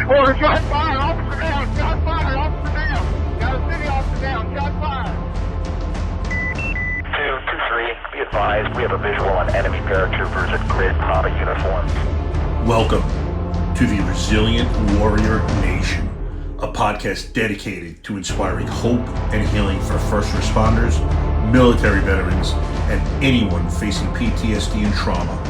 Or shot fire, officer down, shot fire, officer down. Got a city officer down, shot fire. 223, be advised, we have a visual on enemy paratroopers in grid Papa uniforms. Welcome to the Resilient Warrior Nation, a podcast dedicated to inspiring hope and healing for first responders, military veterans, and anyone facing PTSD and trauma.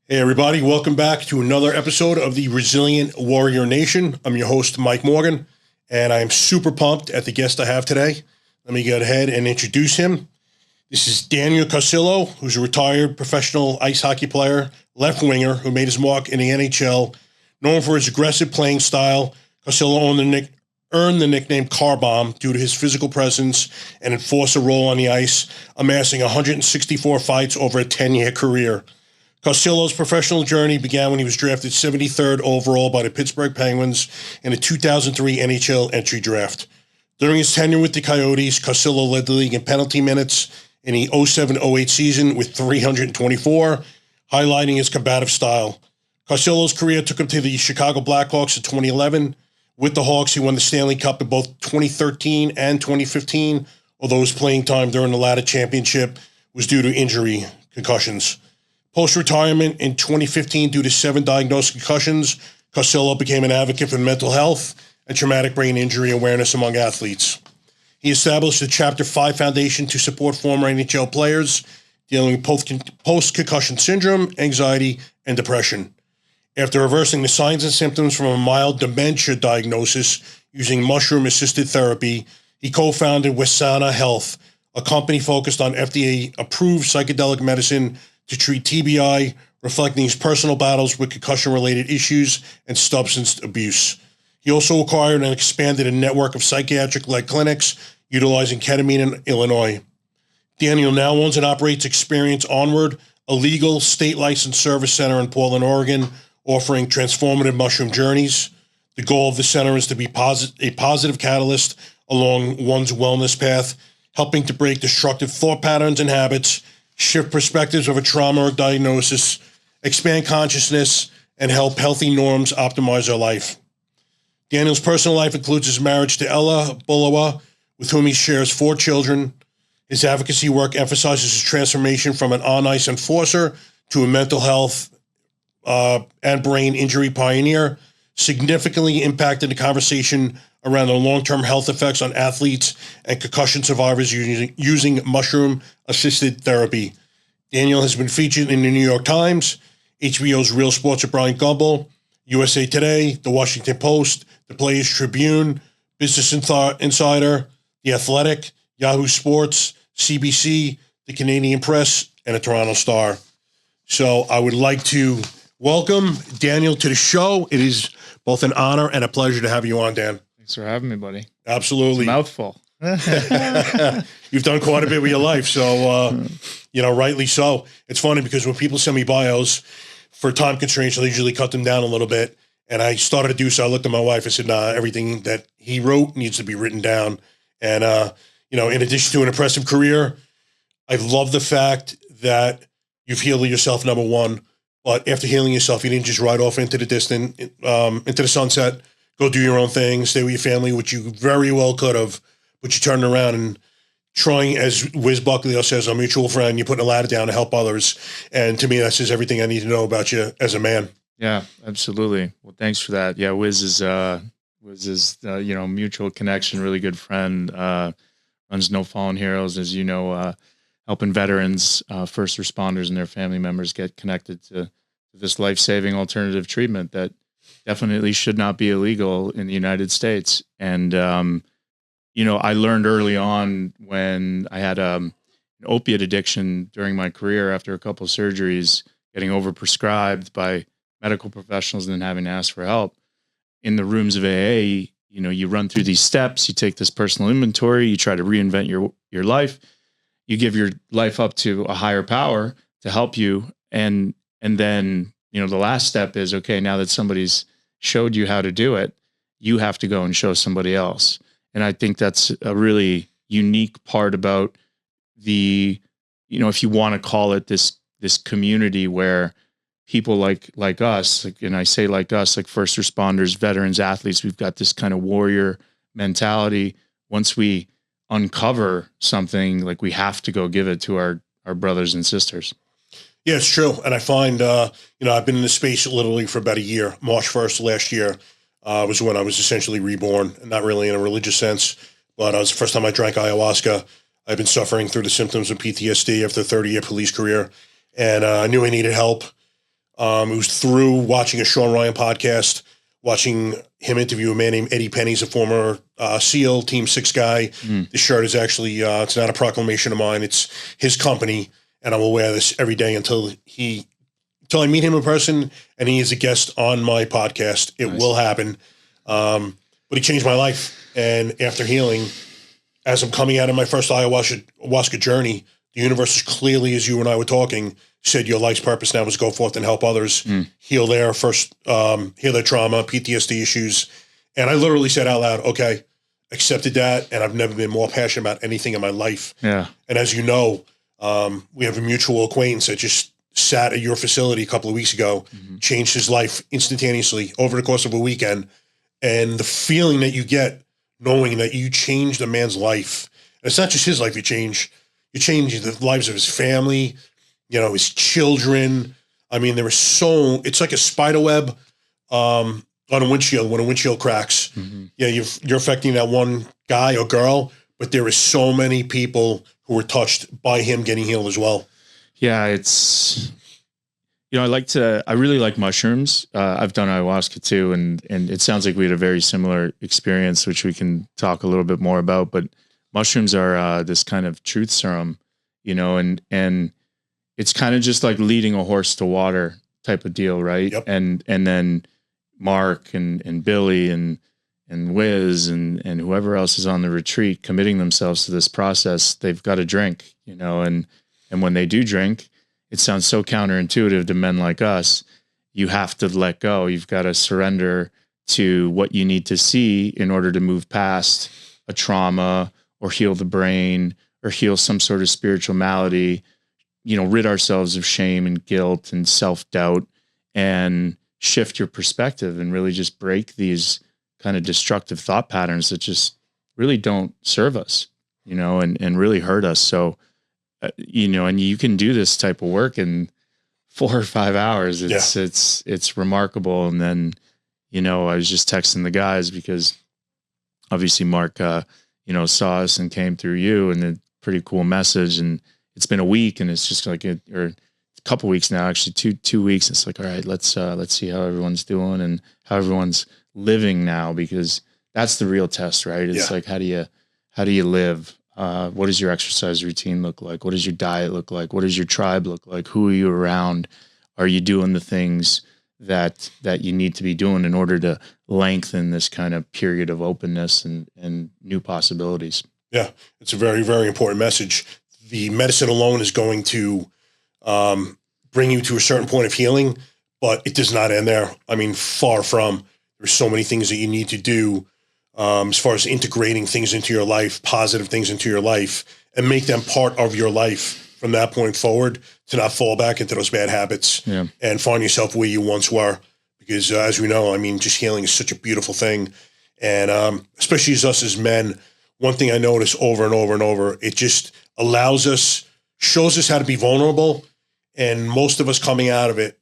Hey everybody, welcome back to another episode of the Resilient Warrior Nation. I'm your host, Mike Morgan, and I'm super pumped at the guest I have today. Let me go ahead and introduce him. This is Daniel Carcillo, who's a retired professional ice hockey player, left winger, who made his mark in the NHL. Known for his aggressive playing style, Carcillo earned the nickname Car Bomb due to his physical presence and enforcer role on the ice, amassing 164 fights over a 10-year career. Carcillo's professional journey began when he was drafted 73rd overall by the Pittsburgh Penguins in the 2003 NHL entry draft. During his tenure with the Coyotes, Carcillo led the league in penalty minutes in the 07-08 season with 324, highlighting his combative style. Carcillo's career took him to the Chicago Blackhawks in 2011. With the Hawks, he won the Stanley Cup in both 2013 and 2015, although his playing time during the latter championship was due to injury, concussions. Post-retirement in 2015, due to 7 diagnosed concussions, Carcillo became an advocate for mental health and traumatic brain injury awareness among athletes. He established the Chapter 5 Foundation to support former NHL players dealing with post-concussion syndrome, anxiety, and depression. After reversing the signs and symptoms from a mild dementia diagnosis using mushroom-assisted therapy, he co-founded Wesana Health, a company focused on FDA-approved psychedelic medicine to treat TBI, reflecting his personal battles with concussion-related issues and substance abuse. He also acquired and expanded a network of psychiatric-led clinics utilizing ketamine in Illinois. Daniel now owns and operates Experience Onward, a legal state-licensed service center in Portland, Oregon, offering transformative mushroom journeys. The goal of the center is to be a positive catalyst along one's wellness path, helping to break destructive thought patterns and habits, shift perspectives of a trauma or diagnosis, expand consciousness, and help healthy norms optimize our life. Daniel's personal life includes his marriage to Ella Bulawa, with whom he shares 4 children. His advocacy work emphasizes his transformation from an on-ice enforcer to a mental health and brain injury pioneer, significantly impacted the conversation around the long-term health effects on athletes and concussion survivors using mushroom-assisted therapy. Daniel has been featured in the New York Times, HBO's Real Sports with Brian Gumbel, USA Today, The Washington Post, The Players Tribune, Business Insider, The Athletic, Yahoo Sports, CBC, The Canadian Press, and the Toronto Star. So I would like to welcome Daniel to the show. It is both an honor and a pleasure to have you on, Dan. Thanks for having me, buddy. Absolutely. It's a mouthful. You've done quite a bit with your life, so, rightly so. It's funny because when people send me bios for time constraints, I usually cut them down a little bit. And I started to do so. I looked at my wife and said, nah, everything that he wrote needs to be written down. And, in addition to an impressive career, I love the fact that you've healed yourself, number one. But after healing yourself, you didn't just ride off into the distance, into the sunset, go do your own thing, stay with your family, which you very well could have, but you turned around and trying, as Wiz Buckley says, a mutual friend, you're putting a ladder down to help others. And to me, that says everything I need to know about you as a man. Yeah, absolutely. Well, thanks for that. Yeah, Wiz is mutual connection, really good friend, runs No Fallen Heroes, as you know, helping veterans, first responders and their family members get connected to this life-saving alternative treatment that definitely should not be illegal in the United States. And, I learned early on when I had an opiate addiction during my career after a couple of surgeries, getting overprescribed by medical professionals and then having to ask for help. In the rooms of AA, you run through these steps, you take this personal inventory, you try to reinvent your life, you give your life up to a higher power to help you. And then, the last step is, okay, now that somebody's showed you how to do it, you have to go and show somebody else. And I think that's a really unique part about the, if you want to call it this community where people like us, and I say like us, like first responders, veterans, athletes, we've got this kind of warrior mentality. Once we uncover something, like we have to go give it to our brothers and sisters. Yeah, it's true. And I find, I've been in this space literally for about a year. March 1st last year was when I was essentially reborn, not really in a religious sense, but it was the first time I drank ayahuasca. I've been suffering through the symptoms of PTSD after a 30-year police career, and I knew I needed help. It was through watching a Sean Ryan podcast, watching him interview a man named Eddie Penny, a former SEAL Team 6 guy. This shirt is actually, it's not a proclamation of mine. It's his company, and I will wear this every day until I meet him in person and he is a guest on my podcast. It will happen. But he changed my life. And after healing, as I'm coming out of my first ayahuasca journey, the universe, as clearly as you and I were talking, said your life's purpose now is go forth and help others heal their trauma, PTSD issues. And I literally said out loud, okay, accepted that. And I've never been more passionate about anything in my life. Yeah. And as you know, we have a mutual acquaintance that just sat at your facility a couple of weeks ago, changed his life instantaneously over the course of a weekend. And the feeling that you get knowing that you changed a man's life, and it's not just his life you change the lives of his family, his children. I mean, it's like a spider web on a windshield when a windshield cracks. Yeah, you're affecting that one guy or girl, but there is so many people who were touched by him getting healed as well. Yeah, it's, I really like mushrooms. I've done ayahuasca too, and it sounds like we had a very similar experience, which we can talk a little bit more about, but mushrooms are this kind of truth serum, and it's kind of just like leading a horse to water type of deal, right? Yep. And then Mark and Billy and Wiz and whoever else is on the retreat committing themselves to this process, they've got to drink, and when they do drink, it sounds so counterintuitive to men like us. You have to let go. You've got to surrender to what you need to see in order to move past a trauma or heal the brain or heal some sort of spiritual malady, rid ourselves of shame and guilt and self-doubt and shift your perspective and really just break these kind of destructive thought patterns that just really don't serve us, and really hurt us. So, and you can do this type of work in 4 or 5 hours. It's remarkable. And then, I was just texting the guys because obviously Mark, saw us and came through you, and a pretty cool message. And it's been a week, and it's just like a couple weeks now, actually 2 weeks. It's like, all right, let's see how everyone's doing and how everyone's living now, because that's the real test, right? It's like, how do you live? What does your exercise routine look like? What does your diet look like? What does your tribe look like? Who are you around? Are you doing the things that you need to be doing in order to lengthen this kind of period of openness and new possibilities? Yeah, it's a very, very important message. The medicine alone is going to bring you to a certain point of healing, but it does not end there. I mean, far from. There's so many things that you need to do as far as integrating things into your life, positive things into your life, and make them part of your life from that point forward, to not fall back into those bad habits and find yourself where you once were. Because as we know, I mean, just healing is such a beautiful thing. And especially as us as men, one thing I notice over and over and over, it just allows us, shows us how to be vulnerable. And most of us coming out of it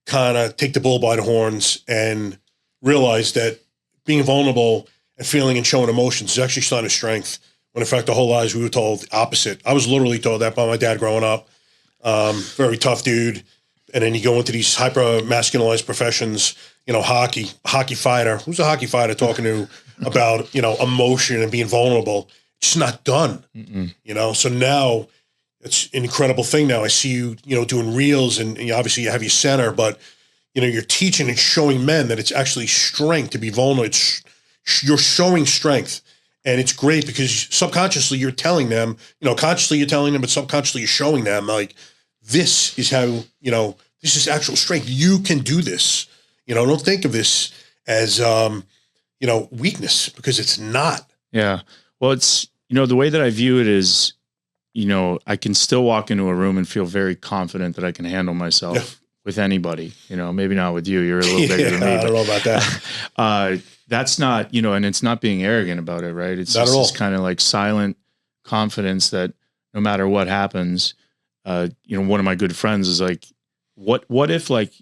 kind of take the bull by the horns and realize that being vulnerable and feeling and showing emotions is actually a sign of strength. When in fact, our whole lives we were told the opposite. I was literally told that by my dad growing up. Very tough dude. And then you go into these hyper masculinized professions, hockey fighter. Who's a hockey fighter talking to about, emotion and being vulnerable? It's not done, So now it's an incredible thing. Now I see you, doing reels and obviously you have your center, but you're teaching and showing men that it's actually strength to be vulnerable. You're showing strength, and it's great because subconsciously you're telling them, consciously you're telling them, but subconsciously you're showing them like, this is how, this is actual strength. You can do this. Don't think of this as, weakness, because it's not. Yeah. Well, it's, the way that I view it is, I can still walk into a room and feel very confident that I can handle myself. with anybody, you know, maybe not with you. You're a little bigger than me. I don't know about that. That's not, you know, and it's not being arrogant about it, right? It's Not just at all. this kind of like silent confidence that no matter what happens, you know, one of my good friends is like, what if, like,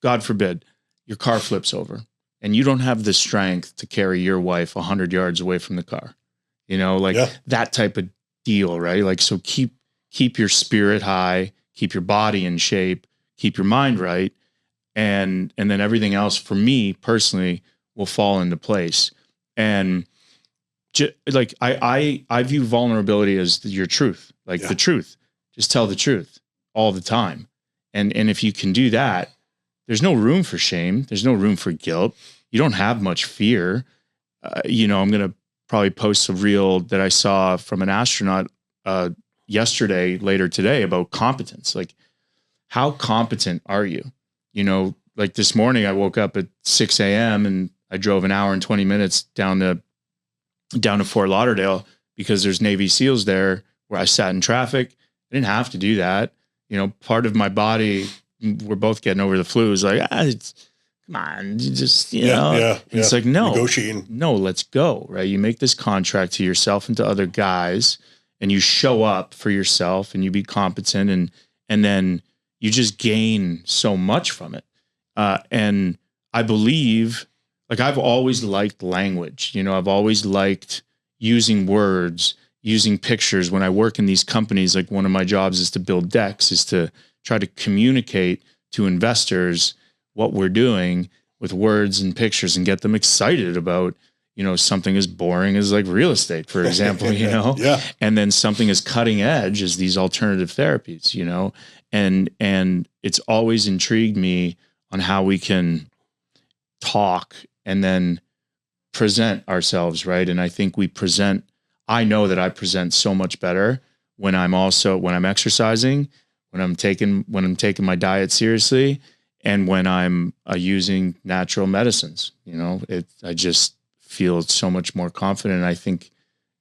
God forbid, your car flips over and you don't have the strength to carry your wife 100 yards away from the car, you know, like that type of deal, right? Like, so keep your spirit high, keep your body in shape, keep your mind right. And then everything else for me personally will fall into place. And like, I view vulnerability as your truth, like the truth, just tell the truth all the time. And if you can do that, there's no room for shame. There's no room for guilt. You don't have much fear. You know, I'm going to probably post a reel that I saw from an astronaut yesterday, later today, about competence. Like, how competent are you? You know, like this morning I woke up at 6 a.m. and I drove an hour and 20 minutes down to Fort Lauderdale because there's Navy SEALs there, where I sat in traffic. I didn't have to do that. You know, part of my body, we're both getting over the flu, is like, come on, you just, you know, it's like, no, negotiating. No, let's go. Right. You make this contract to yourself and to other guys, and you show up for yourself and you be competent, and then you just gain so much from it. And I believe, like, I've always liked language, you know, I've always liked using words, using pictures. When I work in these companies, like, one of my jobs is to build decks, is to try to communicate to investors what we're doing with words and pictures and get them excited about, you know, something as boring as like real estate, for example, you know, and then something as cutting edge as these alternative therapies, you know, and it's always intrigued me on how we can talk and then present ourselves. Right. And I think I know that I present so much better when I'm exercising, when I'm taking my diet seriously, and when I'm using natural medicines. You know, I just feel so much more confident. I think,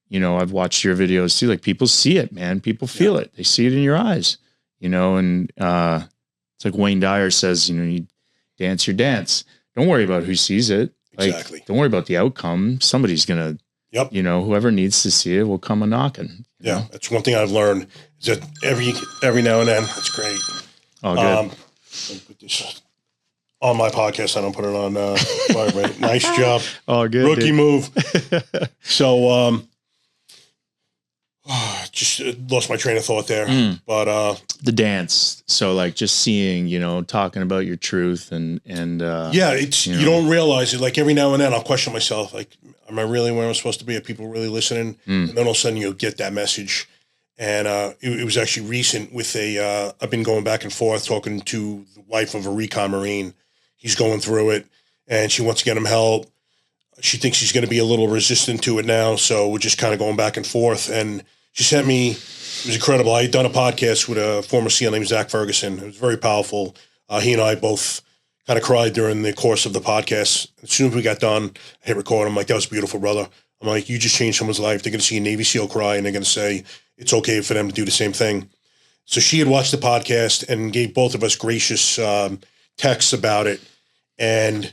you know, I've watched your videos too. Like, people see it, man. People feel it. They see it in your eyes, you know, and it's like Wayne Dyer says, you know, you dance your dance. Don't worry about who sees it. Like, Exactly. Don't worry about the outcome. Somebody's going to, you know, whoever needs to see it will come a knocking. Yeah. That's one thing I've learned, is that every now and then, that's great. Oh, good. Let me put this on my podcast. I don't put it on vibrate. Nice job. Oh, good. Rookie move. So, just lost my train of thought there. But the dance. So, like, just seeing, you know, talking about your truth and it's, you don't realize it. Like, every now and then I'll question myself, like, am I really where I'm supposed to be? Are people really listening? And then all of a sudden you'll get that message. And it was actually recent with I've been going back and forth talking to the wife of a recon Marine. He's going through it and she wants to get him help. She thinks she's going to be a little resistant to it now. So we're just kind of going back and forth. And she sent me, it was incredible. I had done a podcast with a former SEAL named Zach Ferguson. It was very powerful. He and I both kind of cried during the course of the podcast. As soon as we got done, I hit record. I'm like, that was beautiful, brother. I'm like, you just changed someone's life. They're going to see a Navy SEAL cry and they're going to say it's okay for them to do the same thing. So she had watched the podcast and gave both of us gracious texts about it. And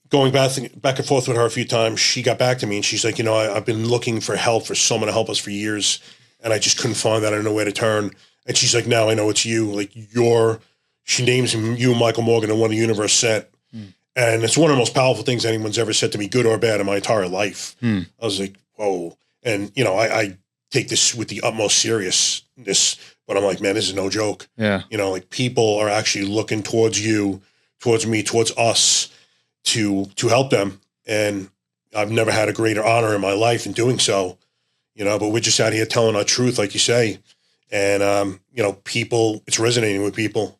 going back and forth with her a few times, she got back to me and she's like, you know, I've been looking for help, for someone to help us for years, and I just couldn't find that. I don't know where to turn. And she's like, now I know it's you. Like, she names him, you and Michael Morgan, and one the universe sent. And it's one of the most powerful things anyone's ever said to me, good or bad, in my entire life. I was like, whoa. And, you know, I take this with the utmost seriousness, but I'm like, man, this is no joke. Yeah. You know, like, people are actually looking towards you, towards me, towards us to help them. And I've never had a greater honor in my life in doing so, you know, but we're just out here telling our truth, like you say. And, you know, it's resonating with people.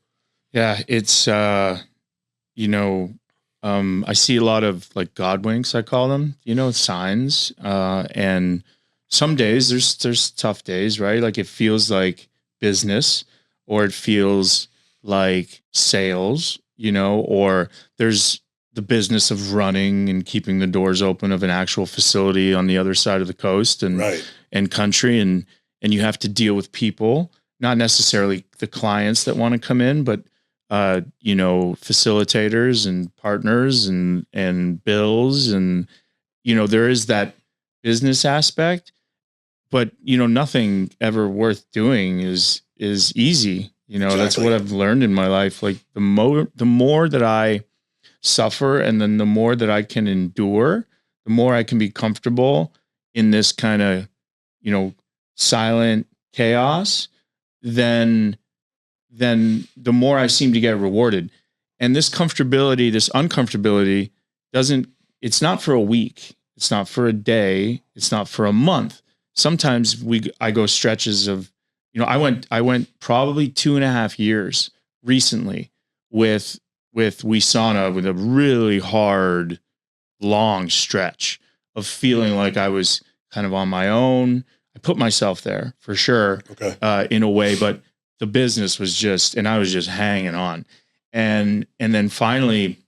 Yeah. It's, you know, I see a lot of, like, God winks, I call them, you know, signs. And some days there's tough days, right? Like, it feels like business, or it feels like sales, you know, or there's the business of running and keeping the doors open of an actual facility on the other side of the coast and country. And you have to deal with people, not necessarily the clients that want to come in, but facilitators and partners and bills. And, there is that business aspect, but, nothing ever worth doing is easy. Exactly. That's what I've learned in my life. Like the more that I suffer, and then the more that I can endure, the more I can be comfortable in this kind of, silent chaos, then the more I seem to get rewarded. And this uncomfortability it's not for a week. It's not for a day. It's not for a month. Sometimes I go stretches of, I went probably 2.5 years recently with Wisana, with a really hard, long stretch of feeling like I was kind of on my own. I put myself there for sure, in a way, but the business was and I was just hanging on. And then finally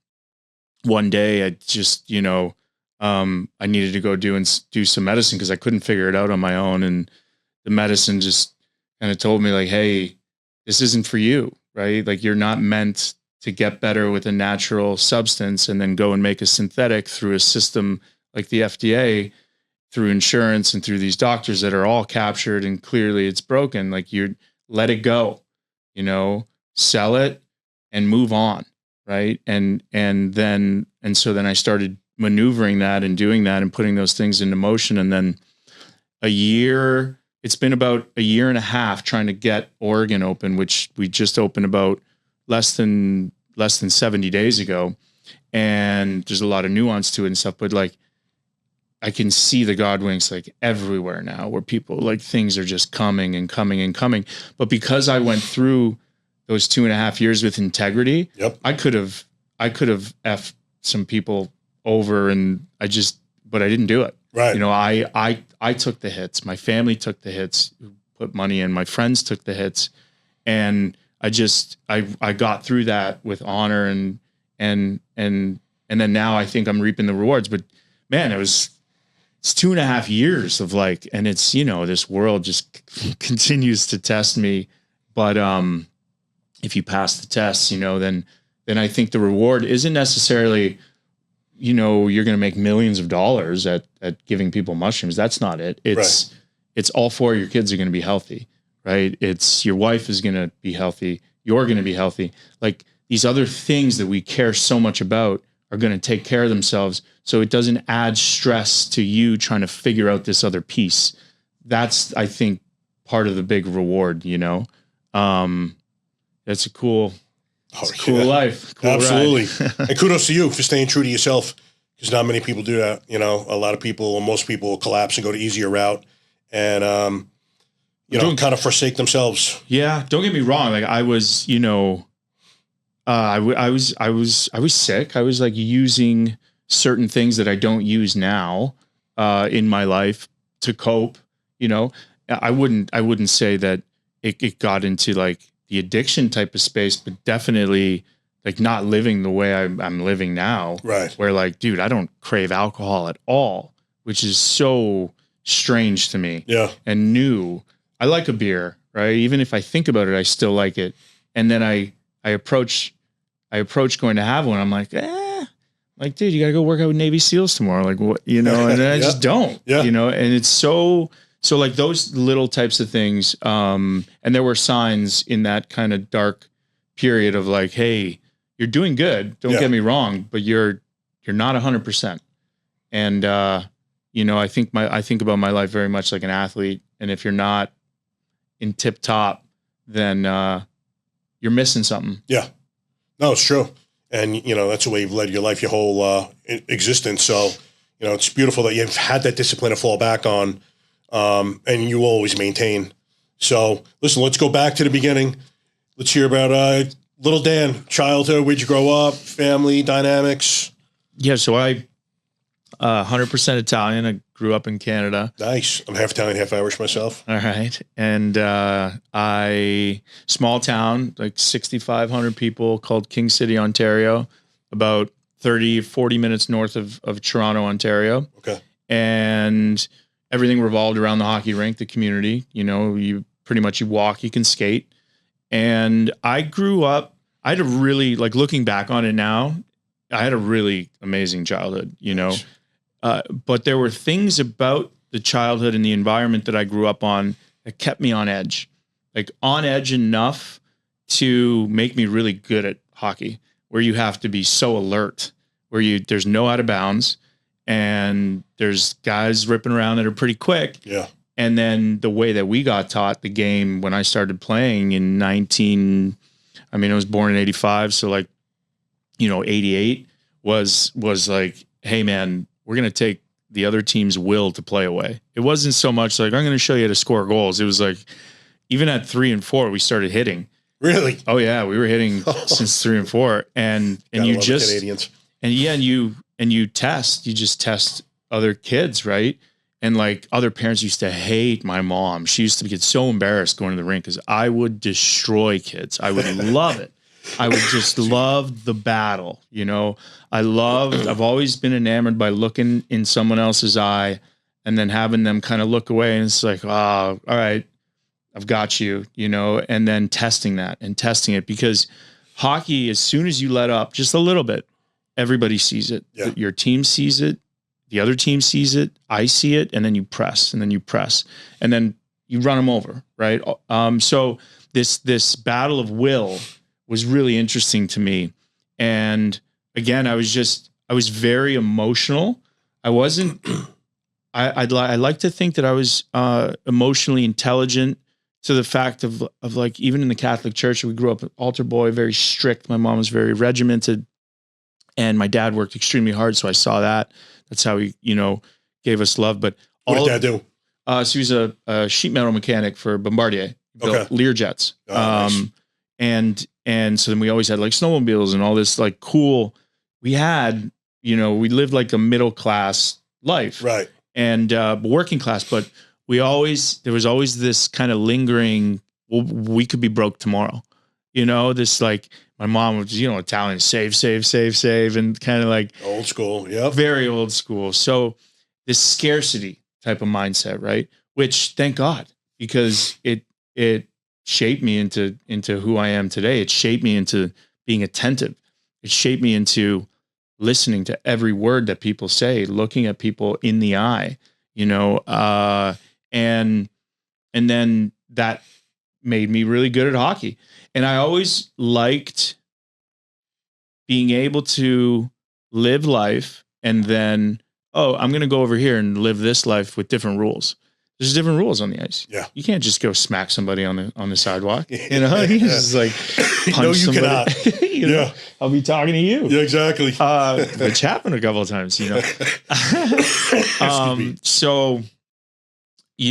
one day I just, I needed to go do some medicine because I couldn't figure it out on my own. And the medicine just kind of told me like, hey, this isn't for you, right? Like you're not meant to get better with a natural substance and then go and make a synthetic through a system like the FDA, through insurance and through these doctors that are all captured and clearly it's broken. Like let it go, sell it and move on. Right. And so then I started maneuvering that and doing that and putting those things into motion. And then it's been about 1.5 years trying to get Oregon open, which we just opened about less than 70 days ago. And there's a lot of nuance to it and stuff, but like, I can see the God winks like everywhere now where people like things are just coming and coming and coming. But because I went through those 2.5 years with integrity, I could have effed some people over but I didn't do it. Right. I took the hits. My family took the hits, who put money in, my friends took the hits. And I got through that with honor and then now I think I'm reaping the rewards, but man, it's 2.5 years of like, and it's, this world just continues to test me. But, if you pass the tests, then I think the reward isn't necessarily, you're going to make millions of dollars at giving people mushrooms. That's not it. It's all 4 of your kids are going to be healthy, right? It's your wife is going to be healthy. You're going to be healthy. Like these other things that we care so much about are going to take care of themselves. So it doesn't add stress to you trying to figure out this other piece. That's, I think, part of the big reward, That's a cool life. Cool Absolutely. And kudos to you for staying true to yourself, because not many people do that. A lot of people, or most people, will collapse and go the easier route and, kind of forsake themselves. Yeah. Don't get me wrong. Like I was, I was sick. I was like using certain things that I don't use now, in my life to cope. I wouldn't say that it got into like the addiction type of space, but definitely like not living the way I'm living now. Right. Where like, dude, I don't crave alcohol at all, which is so strange to me. Yeah. And new. I like a beer, right? Even if I think about it, I still like it. And then I approach going to have one. I'm like, like, dude, you gotta go work out with Navy SEALs tomorrow. Like what, and then I just don't, and it's so like those little types of things. And there were signs in that kind of dark period of like, hey, you're doing good. Don't get me wrong, but you're not 100%. And, I think about my life very much like an athlete. And if you're not in tip top, then, you're missing something. Yeah, no, it's true. And, that's the way you've led your life, your whole, existence. So, it's beautiful that you've had that discipline to fall back on. And you will always maintain. So listen, let's go back to the beginning. Let's hear about little Dan, childhood. Where'd you grow up? Family dynamics? Yeah, so I 100% Italian. I grew up in Canada. Nice. I'm half Italian, half Irish myself. All right. And small town, like 6,500 people, called King City, Ontario, about 40 minutes north of Toronto, Ontario. Okay. And everything revolved around the hockey rink, the community. You pretty much you walk, you can skate. And I grew up, I had a really, like, looking back on it now, I had a really amazing childhood, you know, but there were things about the childhood and the environment that I grew up on that kept me on edge, like on edge enough to make me really good at hockey, where you have to be so alert, where there's no out of bounds and there's guys ripping around that are pretty quick. Yeah. And then the way that we got taught the game when I started playing in I was born in 85. So like, 88 was like, hey man, we're going to take the other team's will to play away. It wasn't so much like, I'm going to show you how to score goals. It was like, even at 3 and 4, we started hitting. Really? Oh yeah. We were hitting since 3 and 4 and you just, Canadians. and you just test other kids. Right. And like other parents used to hate my mom. She used to get so embarrassed going to the rink because I would destroy kids. I would love it. I would just love the battle. I've always been enamored by looking in someone else's eye and then having them kind of look away. And it's like, oh, all right, I've got you, and then testing it because hockey, as soon as you let up just a little bit, everybody sees it. Yeah. Your team sees it. The other team sees it. I see it. And then you press and then you press and then you run them over. Right. So this battle of will was really interesting to me. And again, I was very emotional. I wasn't, I like to think that I was emotionally intelligent to the fact of like, even in the Catholic Church, we grew up an altar boy, very strict. My mom was very regimented and my dad worked extremely hard. So I saw that. That's how he, gave us love. But what did Dad do? So he was a sheet metal mechanic for Bombardier, built Lear jets. Nice. And so then we always had like snowmobiles and all this like cool. We had, we lived like a middle class life, right? And working class, but there was always this kind of lingering. Well, we could be broke tomorrow, This like. My mom was, Italian, save, and kind of like old school. Yeah. Very old school. So this scarcity type of mindset, right? Which thank God, because it shaped me into who I am today. It shaped me into being attentive. It shaped me into listening to every word that people say, looking at people in the eye, and then that made me really good at hockey. And I always liked being able to live life and then, I'm going to go over here and live this life with different rules. There's different rules on the ice. Yeah. You can't just go smack somebody on the sidewalk. You just like punch somebody. Yeah. I'll be talking to you. Yeah, exactly. Which happened a couple of times, So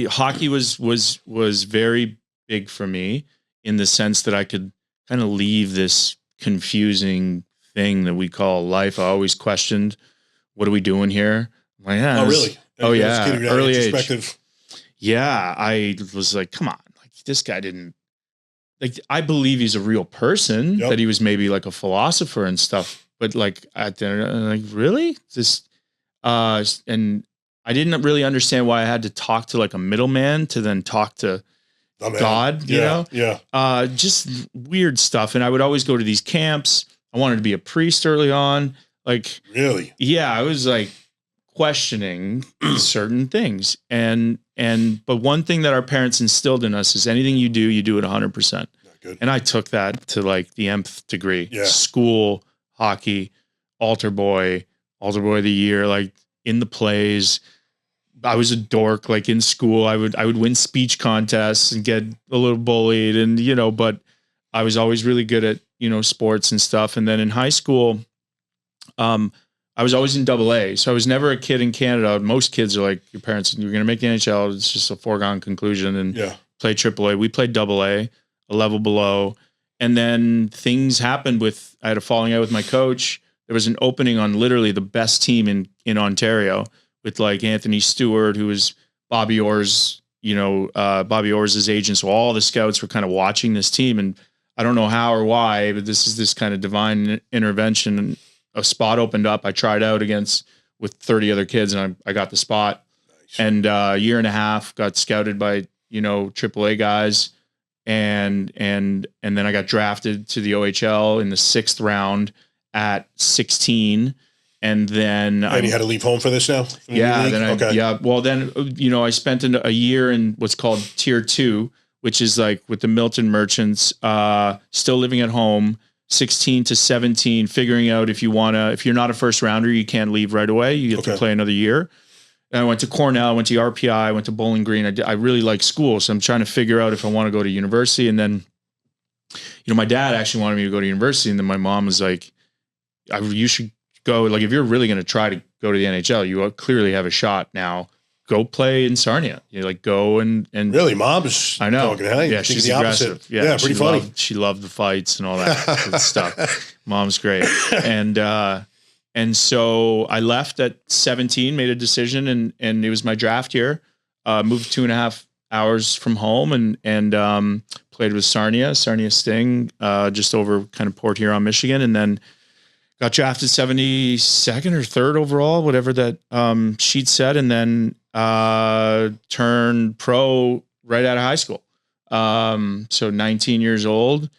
hockey was very big for me in the sense that I could kind of leave this confusing thing that we call life. I always questioned, what are we doing here? I'm like, oh, really? Early age. Yeah. I was like, come on, like this guy didn't like, I believe he's a real person, that he was maybe like a philosopher and stuff, but like at the end, like, really? And I didn't really understand why I had to talk to like a middleman to then talk to God, you know? Yeah. Just weird stuff. And I would always go to these camps. I wanted to be a priest early on. Like, really? Yeah. I was like questioning certain things. But one thing that our parents instilled in us is anything you do it 100%. Good. And I took that to like the nth degree. Yeah. School, hockey, altar boy of the year, like in the plays. I was a dork, like in school, I would win speech contests and get a little bullied and, but I was always really good at, sports and stuff. And then in high school, I was always in AA. So I was never a kid in Canada. Most kids are like, your parents, you're going to make the NHL. It's just a foregone conclusion and play AAA. We played AA, a level below. And then things happened I had a falling out with my coach. There was an opening on literally the best team in Ontario, with like Anthony Stewart, who was Bobby Orr's, Bobby Orr's agent. So all the scouts were kind of watching this team, and I don't know how or why, but this is this kind of divine intervention. And a spot opened up. I tried out with 30 other kids, and I got the spot. Nice. And a year and a half, got scouted by AAA guys, and then I got drafted to the OHL in the 6th round at 16. And then And you had to leave home for this now? Yeah. Well, then, I spent a year in what's called Tier 2, which is like with the Milton Merchants, still living at home, 16 to 17, figuring out if you're not a first rounder, you can't leave right away. You get to play another year. And I went to Cornell, I went to RPI, I went to Bowling Green. I really like school. So I'm trying to figure out if I want to go to university. And then, my dad actually wanted me to go to university. And then my mom was like, you should go. Like, if you're really going to try to go to the NHL, you clearly have a shot now. Go play in Sarnia. Go and really, mom's. I know. Yeah, she's the aggressive. opposite. Yeah, pretty funny. She loved the fights and all that good stuff. Mom's great. And so I left at 17, made a decision, and it was my draft year. Moved 2.5 hours from home and played with Sarnia Sting, just over kind of Port Huron, Michigan, and then got drafted 72nd or 3rd overall, whatever that sheet said, and then turned pro right out of high school. So 19 years old,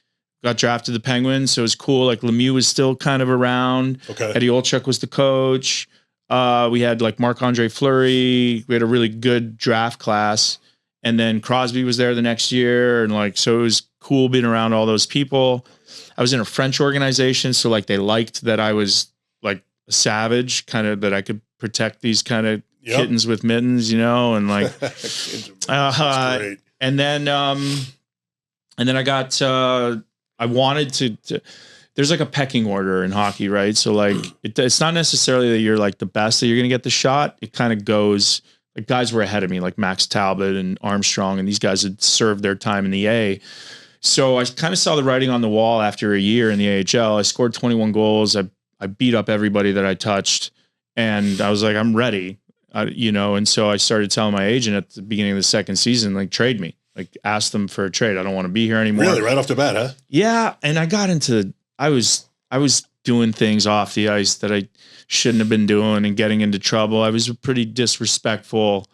got drafted to the Penguins. So it was cool. Like, Lemieux was still kind of around. Okay. Eddie Olczyk was the coach. We had like Marc-Andre Fleury. We had a really good draft class. And then Crosby was there the next year. And so it was cool being around all those people. I was in a French organization. So they liked that I was like a savage, kind of, that I could protect these kind of kittens with mittens, and and then I got, I wanted to there's like a pecking order in hockey, right? So it's not necessarily that you're like the best that you're going to get the shot. It kind of goes, like, guys were ahead of me, like Max Talbot and Armstrong, and these guys had served their time in the A. So I kind of saw the writing on the wall after a year in the AHL. I scored 21 goals. I beat up everybody that I touched, and I was like, I'm ready, and so I started telling my agent at the beginning of the second season, like, trade me, like, ask them for a trade. I don't want to be here anymore. Really, right off the bat, huh? Yeah. And I got into, I was doing things off the ice that I shouldn't have been doing and getting into trouble. I was pretty disrespectful.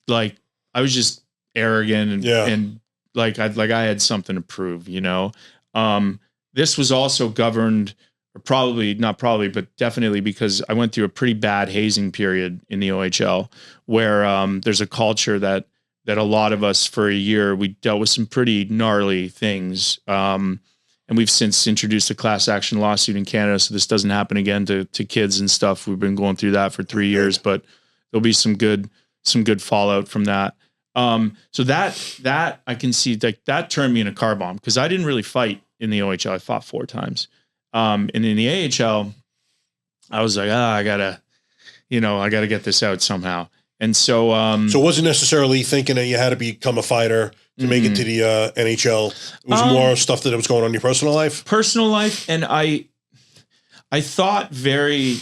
Like, I was just arrogant and I had something to prove, This was also governed, or but definitely because I went through a pretty bad hazing period in the OHL where there's a culture that a lot of us for a year, we dealt with some pretty gnarly things. And we've since introduced a class action lawsuit in Canada, so this doesn't happen again to kids and stuff. We've been going through that for 3 years, but there'll be some good fallout from that. So that I can see, like, that turned me in a car bomb, because I didn't really fight in the OHL. I fought 4 times. And in the AHL, I was like, I gotta get this out somehow. And so, so it wasn't necessarily thinking that you had to become a fighter to make it to the NHL. It was more stuff that was going on in your personal life. And I thought I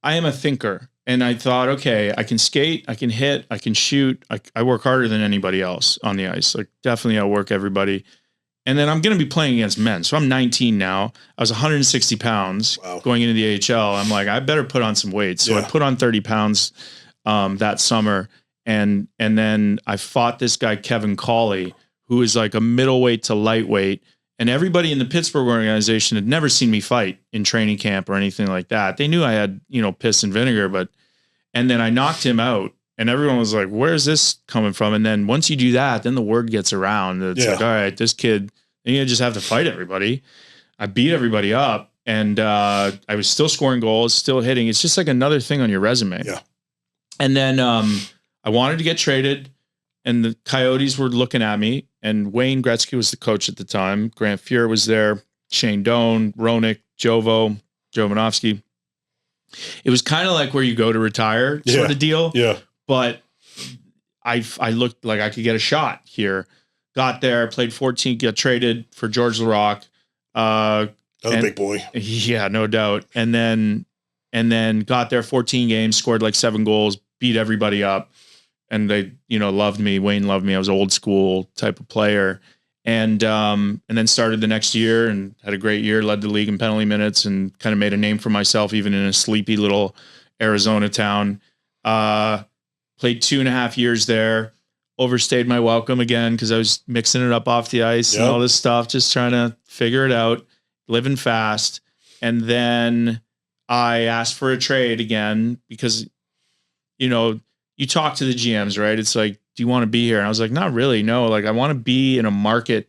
am a thinker, and I thought, okay, I can skate, I can hit, I can shoot. I work harder than anybody else on the ice. Like, definitely outwork everybody. And then I'm going to be playing against men. So I'm 19 now. I was 160 pounds going into the AHL. I'm like, I better put on some weight. So I put on 30 pounds that summer. And then I fought this guy, Kevin Cawley, who is like a middleweight to lightweight. And everybody in the Pittsburgh organization had never seen me fight in training camp or anything like that. They knew I had, piss and vinegar, and then I knocked him out, and everyone was like, where's this coming from? And then once you do that, then the word gets around. It's like, all right, this kid, you just have to fight everybody. I beat everybody up, and I was still scoring goals, still hitting. It's just like another thing on your resume. Yeah. And then I wanted to get traded, and the Coyotes were looking at me, and Wayne Gretzky was the coach at the time. Grant Fuhr was there, Shane Doan, Roenick, Jovanovski. It was kind of like where you go to retire sort of deal. Yeah. But I looked like I could get a shot here. Got there, played 14, got traded for George Laraque. Another big boy. Yeah, no doubt. And then got there 14 games, scored like 7 goals, beat everybody up. And they, loved me. Wayne loved me. I was an old school type of player. And then started the next year and had a great year, led the league in penalty minutes, and kind of made a name for myself, even in a sleepy little Arizona town. Played 2.5 years there. overstayed my welcome again because I was mixing it up off the ice and all this stuff, just trying to figure it out, living fast. And then I asked for a trade again because, you know, you talk to the GMs, right? It's like, do you want to be here? And I was like, not really. No, like I want to be in a market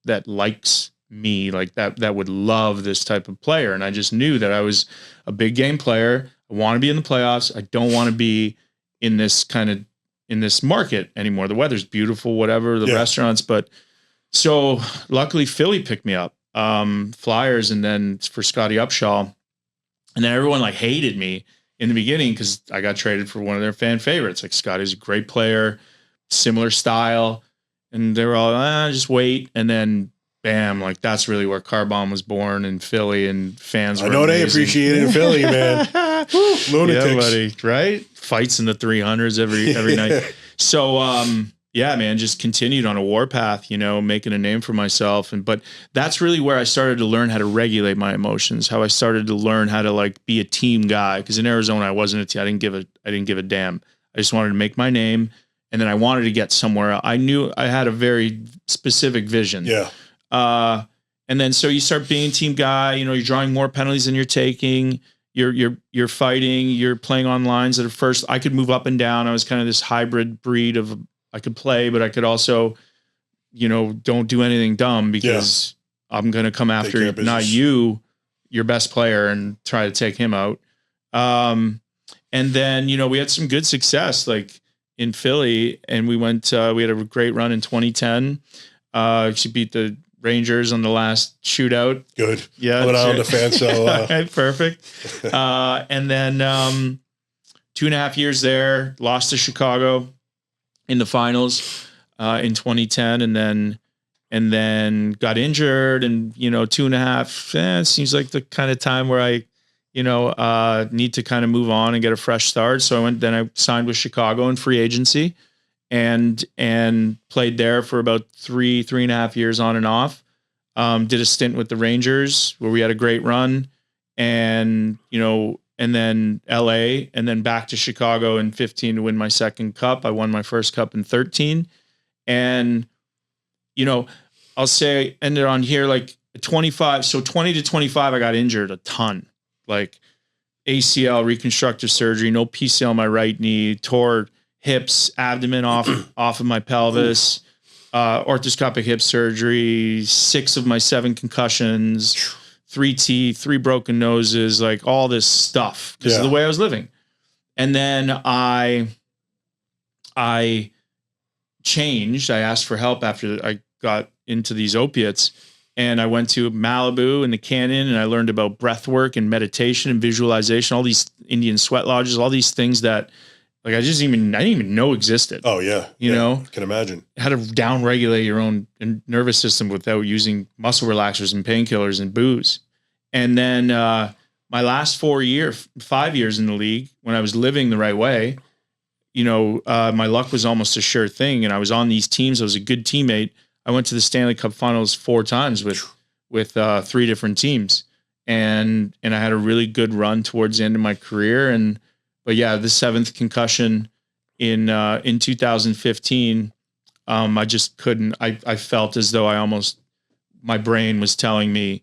that likes me, like that would love this type of player. And I just knew that I was a big game player. I want to be in the playoffs. I don't want to be in this market anymore. The weather's beautiful, whatever, the restaurants. But so luckily Philly picked me up, Flyers, and then for Scotty Upshaw. And then everyone like hated me in the beginning because I got traded for one of their fan favorites. Like Scotty's a great player, similar style. And they were all, just wait. And then bam, like that's really where Carbon was born in Philly, and fans were I know amazing. they appreciate it in Philly, man. Lunatics. Yeah, buddy, right? Fights in the 300s every night. So, yeah, man, just continued on a warpath, you know, making a name for myself. But that's really where I started to learn how to regulate my emotions, how I started to learn how to like be a team guy. Because in Arizona, I wasn't a team. I didn't give a damn. I just wanted to make my name. And then I wanted to get somewhere. I knew I had a very specific vision. Yeah. And then so you start being a team guy, you know, you're drawing more penalties than you're taking. You're fighting, you're playing on lines that at first I could move up and down. I was kind of this hybrid breed of I could play, but I could also, you know, don't do anything dumb because I'm going to come after not you, your best player, and try to take him out. And then, you know, we had some good success like in Philly, and we had a great run in 2010. She beat the Rangers on the last shootout. Good. Yeah. I'm an Islander fan, so. Perfect. And then 2.5 years there, lost to Chicago in the finals in 2010, and then got injured, and, you know, 2.5, it seems like the kind of time where I, you know, need to kind of move on and get a fresh start. So I signed with Chicago in free agency. And played there for about 3.5 years on and off. Did a stint with the Rangers where we had a great run, and, you know, and then LA, and then back to Chicago in 15 to win my second cup. I won my first cup in 13. And, you know, I'll say I ended on here like 25. So 20 to 25, I got injured a ton, like ACL, reconstructive surgery, no PCL on my right knee, tore hips, abdomen off of my pelvis, orthoscopic hip surgery, 6 of my 7 concussions, 3 teeth, 3 broken noses, like all this stuff because of the way I was living. And then I changed. I asked for help after I got into these opiates, and I went to Malibu and the Canyon, and I learned about breath work and meditation and visualization, all these Indian sweat lodges, all these things that like I didn't even know existed. Oh yeah. You know, I can imagine how to down regulate your own nervous system without using muscle relaxers and painkillers and booze. And then, my last 5 years in the league, when I was living the right way, you know, my luck was almost a sure thing. And I was on these teams. I was a good teammate. I went to the Stanley Cup finals 4 times with 3 different teams. And I had a really good run towards the end of my career. But yeah, the 7th concussion in 2015, I just couldn't. I felt as though my brain was telling me,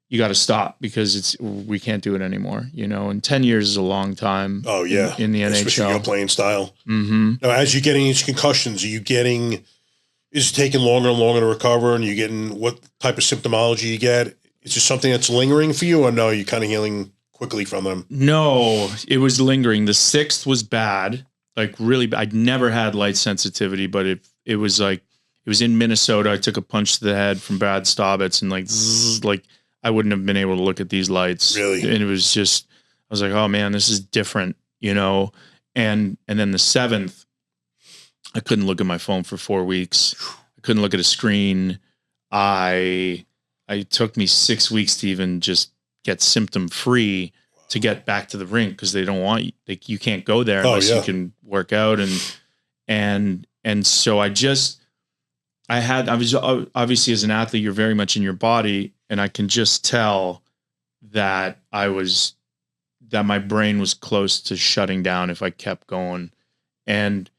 you got to stop because we can't do it anymore. You know, and 10 years is a long time. Oh yeah, in the especially NHL, your playing style. Mm-hmm. Now, as you're getting these concussions, is it taking longer and longer to recover? And you getting what type of symptomology you get? Is it something that's lingering for you, or no? You're kind of healing quickly from them? No, it was lingering. The 6th was bad, like really bad. I'd never had light sensitivity, but it was like, it was in Minnesota. I took a punch to the head from Brad Staubitz, and like I wouldn't have been able to look at these lights. Really? And it was just, I was like, oh man, this is different, you know? And then the 7th, I couldn't look at my phone for 4 weeks. I couldn't look at a screen. It took me 6 weeks to even just get symptom free to get back to the rink, because they don't want you. You can't go there unless you can work out. And so I was obviously, as an athlete, you're very much in your body, and I can just tell that my brain was close to shutting down if I kept going. And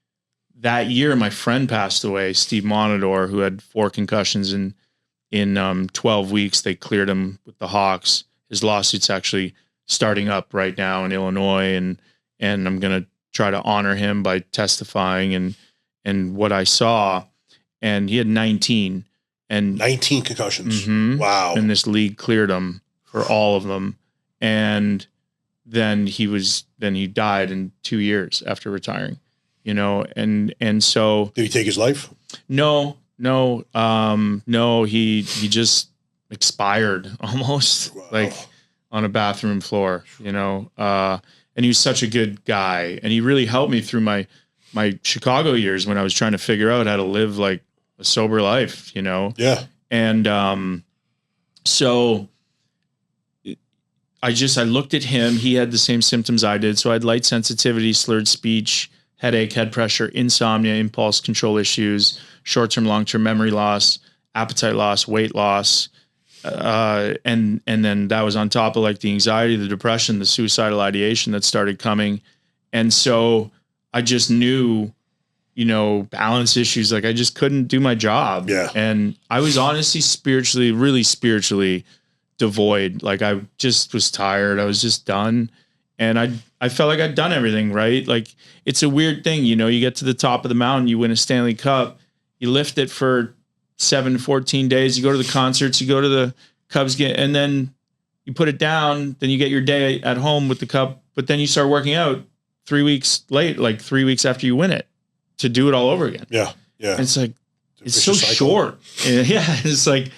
that year, my friend passed away, Steve Monador, who had 4 concussions in 12 weeks. They cleared him with the Hawks. His lawsuit's actually starting up right now in Illinois, and I'm going to try to honor him by testifying and what I saw. And he had 19 concussions. Wow. And this league cleared him for all of them. And then he died in 2 years after retiring, and so. Did he take his life? No, he just expired almost. Wow. Like on a bathroom floor, and he was such a good guy, and he really helped me through my Chicago years when I was trying to figure out how to live like a sober life, Yeah. And, so I looked at him. He had the same symptoms I did. So I had light sensitivity, slurred speech, headache, head pressure, insomnia, impulse control issues, short-term, long-term memory loss, appetite loss, weight loss. And then that was on top of like the anxiety, the depression, the suicidal ideation that started coming. And so I just knew, balance issues. Like I just couldn't do my job. Yeah. And I was honestly really spiritually devoid. Like I just was tired. I was just done. And I felt like I'd done everything right. Like it's a weird thing, you get to the top of the mountain, you win a Stanley Cup, you lift it for 7 to 14 days, you go to the concerts, you go to the Cubs game, and then you put it down, then you get your day at home with the cup, but then you start working out 3 weeks late, like 3 weeks after you win it, to do it all over again. Yeah. Yeah. And it's like, it's so short. Yeah. It's like,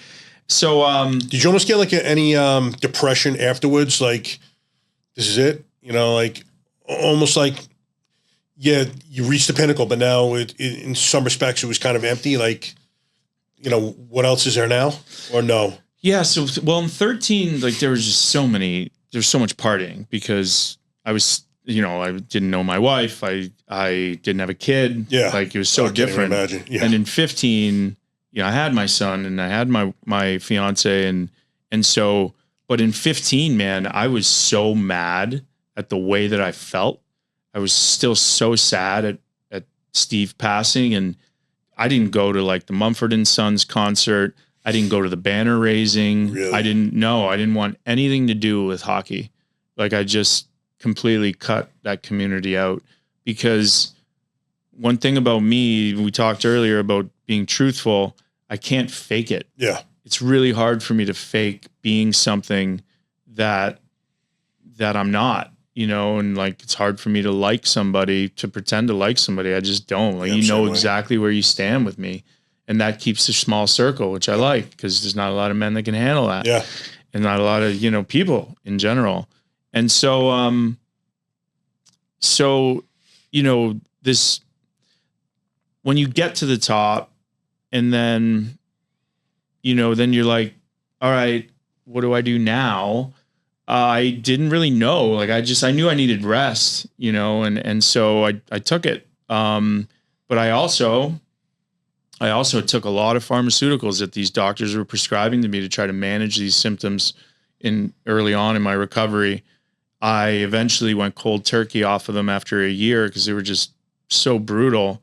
so, did you almost get like any depression afterwards? Like, this is it, like almost like, yeah, you reached the pinnacle, but now in some respects it was kind of empty. Like, what else is there now, or no? Yeah. So, well, in 13, like there's so much partying because I was, I didn't know my wife. I didn't have a kid. Yeah. Like it was so different. Imagine. Yeah. And in 15, I had my son and I had my fiance and so, but in 15, man, I was so mad at the way that I felt. I was still so sad at Steve passing, and I didn't go to like the Mumford & Sons concert. I didn't go to the banner raising. Really? I didn't want anything to do with hockey. Like I just completely cut that community out, because one thing about me, we talked earlier about being truthful. I can't fake it. Yeah. It's really hard for me to fake being something that I'm not, and like, it's hard for me to like somebody, to pretend to like somebody. I just don't. Like, exactly where you stand with me. And that keeps a small circle, which I like, because there's not a lot of men that can handle that. Yeah. And not a lot of, people in general. And so, this, when you get to the top and then, then you're like, all right, what do I do now? I didn't really know. Like, I knew I needed rest, and so I took it. But I also took a lot of pharmaceuticals that these doctors were prescribing to me to try to manage these symptoms early on in my recovery. I eventually went cold turkey off of them after a year because they were just so brutal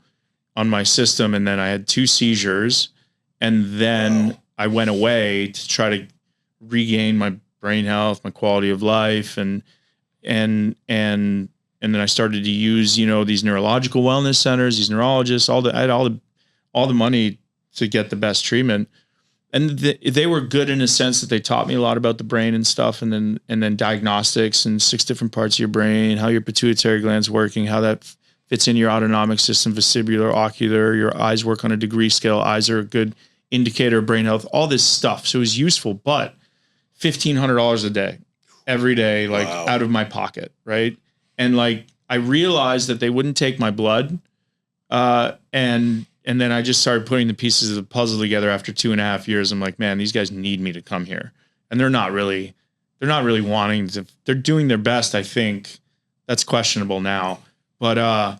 on my system. And then I had 2 seizures, and then I went away to try to regain my brain health, my quality of life. And then I started to use, these neurological wellness centers, these neurologists, I had all the money to get the best treatment. And they were good in a sense that they taught me a lot about the brain and stuff. And then diagnostics and 6 different parts of your brain, how your pituitary gland's working, how that fits in your autonomic system, vestibular, ocular, your eyes work on a degree scale. Eyes are a good indicator of brain health, all this stuff. So it was useful, but $1,500 a day, every day, like out of my pocket. Right. And like, I realized that they wouldn't take my blood. And then I just started putting the pieces of the puzzle together after 2.5 years. I'm like, man, these guys need me to come here. And they're not really wanting to, they're doing their best. I think that's questionable now, but,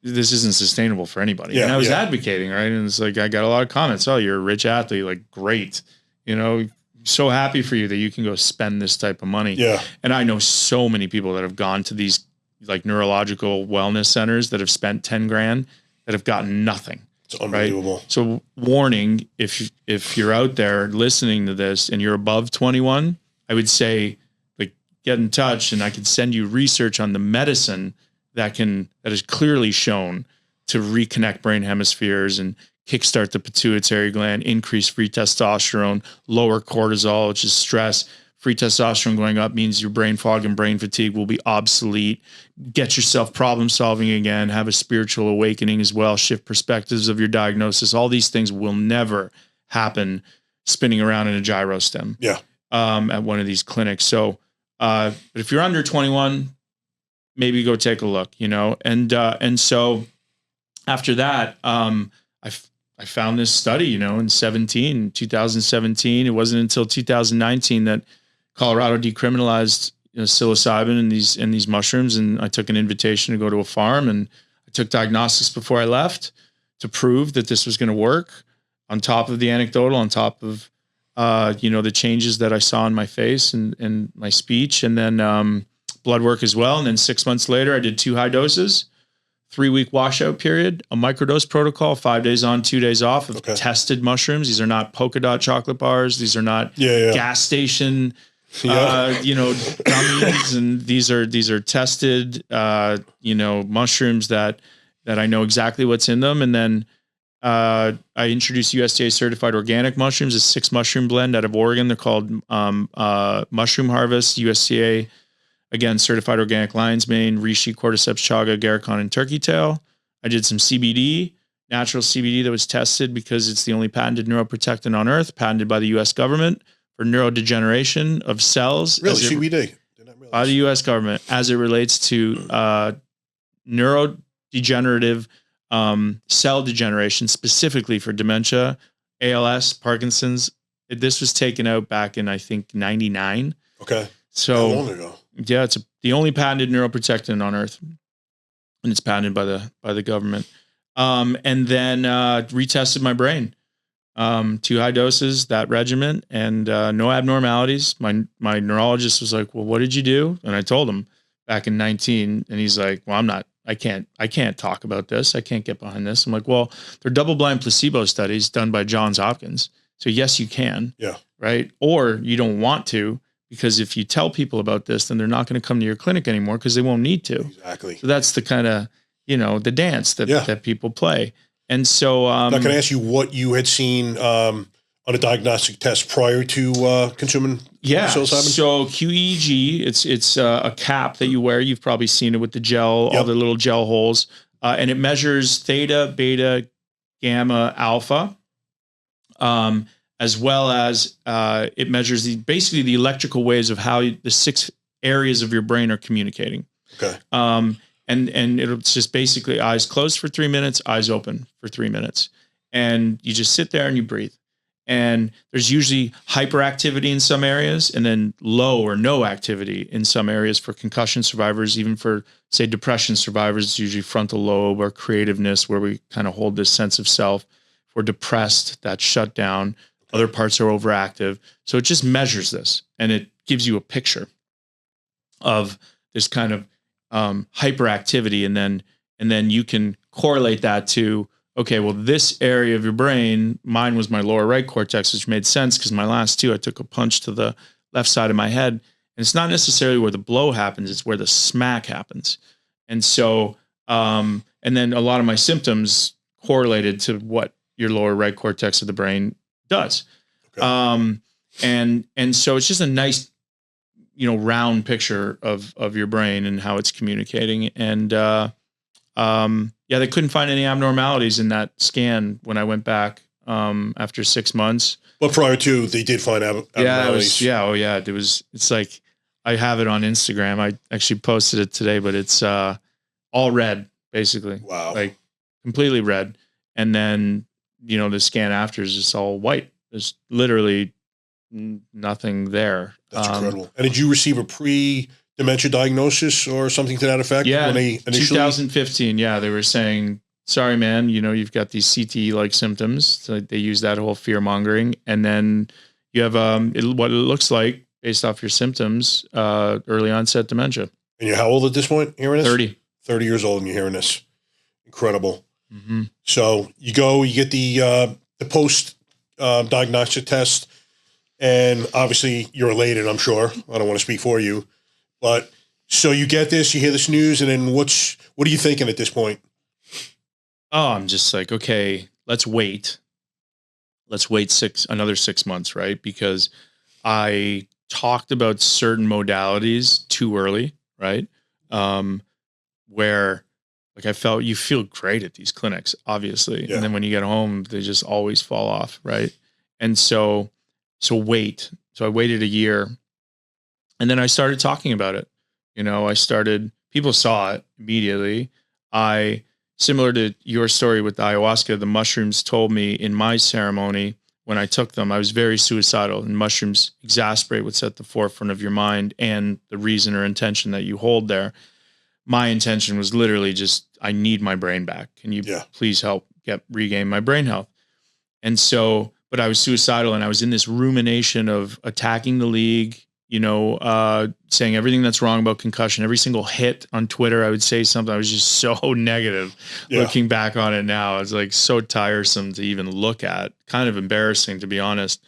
this isn't sustainable for anybody. Yeah, and I was advocating, right? And it's like, I got a lot of comments. Oh, you're a rich athlete. Like, great. So happy for you that you can go spend this type of money. Yeah. And I know so many people that have gone to these like neurological wellness centers that have spent 10 grand that have gotten nothing. It's unbelievable. Right? So warning, if you're out there listening to this and you're above 21, I would say like get in touch, and I could send you research on the medicine that is clearly shown to reconnect brain hemispheres and kickstart the pituitary gland, increase free testosterone, lower cortisol, which is stress. Free testosterone going up means your brain fog and brain fatigue will be obsolete. Get yourself problem solving again, have a spiritual awakening as well, shift perspectives of your diagnosis. All these things will never happen spinning around in a gyro stem at one of these clinics. So, but if you're under 21, maybe go take a look, and so after that, I found this study, in 2017. It wasn't until 2019 that Colorado decriminalized psilocybin and these mushrooms, and I took an invitation to go to a farm, and I took diagnostics before I left to prove that this was going to work. On top of the anecdotal, on top of the changes that I saw in my face and my speech, and then blood work as well. And then 6 months later, I did 2 high doses, 3-week washout period, a microdose protocol, 5 days on, 2 days off of tested mushrooms. These are not polka dot chocolate bars. These are not gas station gummies, and these are tested, mushrooms that I know exactly what's in them. And then I introduced USDA certified organic mushrooms, a 6 mushroom blend out of Oregon. They're called Mushroom Harvest, USDA, again, certified organic lion's mane, reishi, cordyceps, chaga, agarikon, and turkey tail. I did some CBD, natural CBD that was tested because it's the only patented neuroprotectant on earth, patented by the U.S. government for neurodegeneration of cells. Really, CBD? By the U.S. government as it relates to neurodegenerative cell degeneration, specifically for dementia, ALS, Parkinson's. This was taken out back in, I think, 99. Okay. So how long ago? Yeah, it's the only patented neuroprotectant on earth, and it's patented by the government. And then retested my brain. 2 high doses, that regimen, and no abnormalities. My neurologist was like, "Well, what did you do?" And I told him back in 19, and he's like, "Well, I can't talk about this. I can't get behind this." I'm like, "Well, they're double-blind placebo studies done by Johns Hopkins. So yes, you can." Yeah. Right. Or you don't want to, because if you tell people about this, then they're not going to come to your clinic anymore because they won't need to. Exactly. So that's the kind of, the dance that people play. And so, now, can I ask you what you had seen on a diagnostic test prior to consuming psilocybin? So QEEG, it's a cap that you wear. You've probably seen it with the gel, all the little gel holes, and it measures theta, beta, gamma, alpha, as well as it measures basically the electrical waves of how the 6 areas of your brain are communicating. Okay. And it's just basically eyes closed for 3 minutes, eyes open for 3 minutes. And you just sit there and you breathe. And there's usually hyperactivity in some areas and then low or no activity in some areas for concussion survivors. Even for, say, depression survivors, it's usually frontal lobe or creativeness, where we kind of hold this sense of self. If we're depressed, that's shut down. Other parts are overactive. So it just measures this, and it gives you a picture of this kind of hyperactivity, and then you can correlate that to, okay, well, this area of your brain, mine was my lower right cortex, which made sense because my last 2, I took a punch to the left side of my head, and it's not necessarily where the blow happens, it's where the smack happens. And so, and then a lot of my symptoms correlated to what your lower right cortex of the brain does. Okay. And so it's just a nice, round picture of your brain and how it's communicating. And, they couldn't find any abnormalities in that scan when I went back, after 6 months. But prior to, they did find abnormalities. It's like, I have it on Instagram. I actually posted it today, but it's, all red, basically. Wow. Like completely red. And then, the scan after is just all white. There's literally nothing there. That's incredible. And did you receive a pre-dementia diagnosis or something to that effect? Yeah, when they initially? 2015. Yeah, they were saying, sorry, man, you've got these CTE-like symptoms. So they use that whole fear-mongering. And then you have what it looks like, based off your symptoms, early onset dementia. And you're how old at this point hearing this? 30 years old and you're hearing this. Incredible. Mm-hmm. So you go, you get the post diagnostic test, and obviously you're elated, I'm sure. I don't want to speak for you, but so you get this, you hear this news, and then what are you thinking at this point? Oh, I'm just like, okay, let's wait. Let's wait another 6 months, right? Because I talked about certain modalities too early, right? Where like I felt you feel great at these clinics, obviously. Yeah. And then when you get home, they just always fall off, right? And so wait. So I waited a year, and then I started talking about it. People saw it immediately. Similar to your story with the ayahuasca, the mushrooms told me in my ceremony when I took them, I was very suicidal, and mushrooms exasperate what's at the forefront of your mind and the reason or intention that you hold there. My intention was literally just, I need my brain back. Can you please help regain my brain health? And so, but I was suicidal, and I was in this rumination of attacking the league, saying everything that's wrong about concussion. Every single hit on Twitter, I would say something. I was just so negative. Looking back on it now, it's like so tiresome to even look at, kind of embarrassing, to be honest.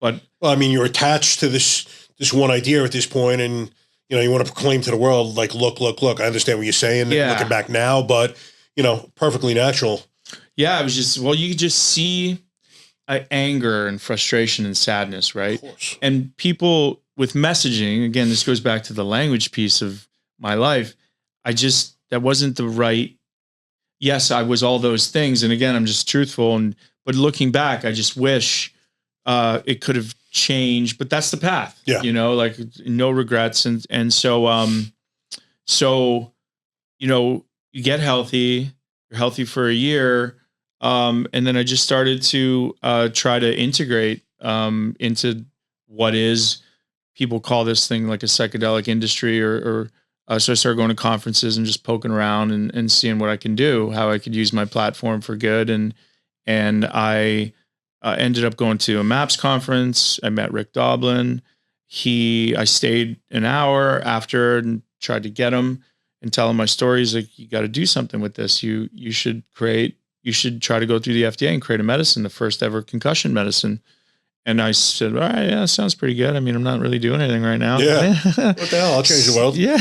But well, I mean, you're attached to this one idea at this point, and you want to proclaim to the world, like, look. I understand what you're saying, looking back now, but perfectly natural. Yeah, it was just, well, you could just see anger and frustration and sadness, right? Of course. And people with messaging, again, this goes back to the language piece of my life. That wasn't the right, yes, I was all those things. And again, I'm just truthful. But looking back, I just wish it could have changed, but that's the path, like no regrets. And so, you get healthy, you're healthy for a year. And then I just started to try to integrate into what is, people call this thing like a psychedelic industry, so I started going to conferences and just poking around and seeing what I can do, how I could use my platform for good. And I ended up going to a MAPS conference. I met Rick Doblin. I stayed an hour after and tried to get him and tell him my stories. Like, you got to do something with this. You should try to go through the FDA and create a medicine, the first ever concussion medicine. And I said, all right, yeah, that sounds pretty good. I mean, I'm not really doing anything right now. Yeah. What the hell? I'll change the world. Yeah.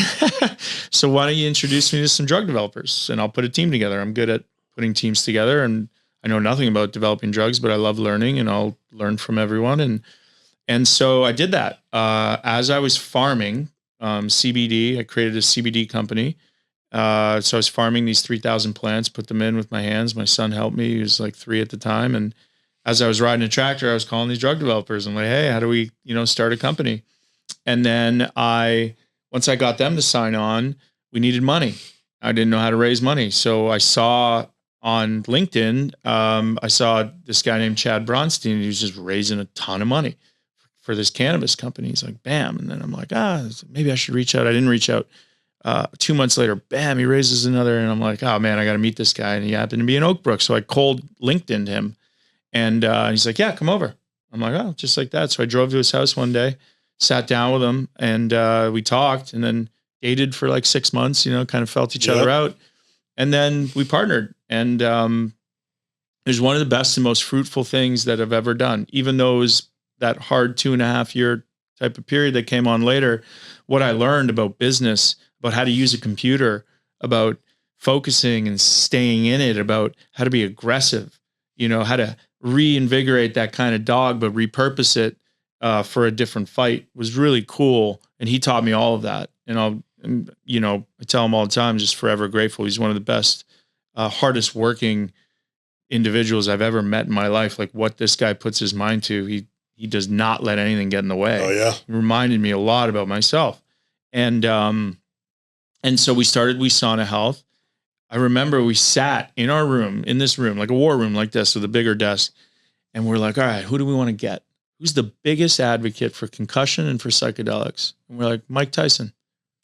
So why don't you introduce me to some drug developers, and I'll put a team together. I'm good at putting teams together, and I know nothing about developing drugs, but I love learning, and I'll learn from everyone. And so I did that. As I was farming CBD, I created a CBD company. So I was farming these 3,000 plants, put them in with my hands. My son helped me. He was like 3 at the time. And as I was riding a tractor, I was calling these drug developers. I'm like, hey, how do we, start a company? And then once I got them to sign on, we needed money. I didn't know how to raise money. So I saw on LinkedIn, I saw this guy named Chad Bronstein. He was just raising a ton of money for this cannabis company. He's like, bam. And then I'm like, maybe I should reach out. I didn't reach out. 2 months later, bam, he raises another. And I'm like, oh man, I got to meet this guy. And he happened to be in Oak Brook. So I cold LinkedIn'd him, and he's like, yeah, come over. I'm like, oh, just like that. So I drove to his house one day, sat down with him, and we talked, and then dated for like 6 months, kind of felt each other out. And then we partnered, and it was one of the best and most fruitful things that I've ever done. Even though it was that hard 2.5 year type of period that came on later, what I learned about business, about how to use a computer, about focusing and staying in it, about how to be aggressive, how to reinvigorate that kind of dog, but repurpose it for a different fight, was really cool. And he taught me all of that. And I tell him all the time, just forever grateful. He's one of the best, hardest working individuals I've ever met in my life. Like, what this guy puts his mind to, he does not let anything get in the way. Oh yeah. He reminded me a lot about myself. And so we started We Sauna Health. I remember we sat in our room, in this room, like a war room like this with a bigger desk. And we're like, all right, who do we want to get? Who's the biggest advocate for concussion and for psychedelics? And we're like, Mike Tyson.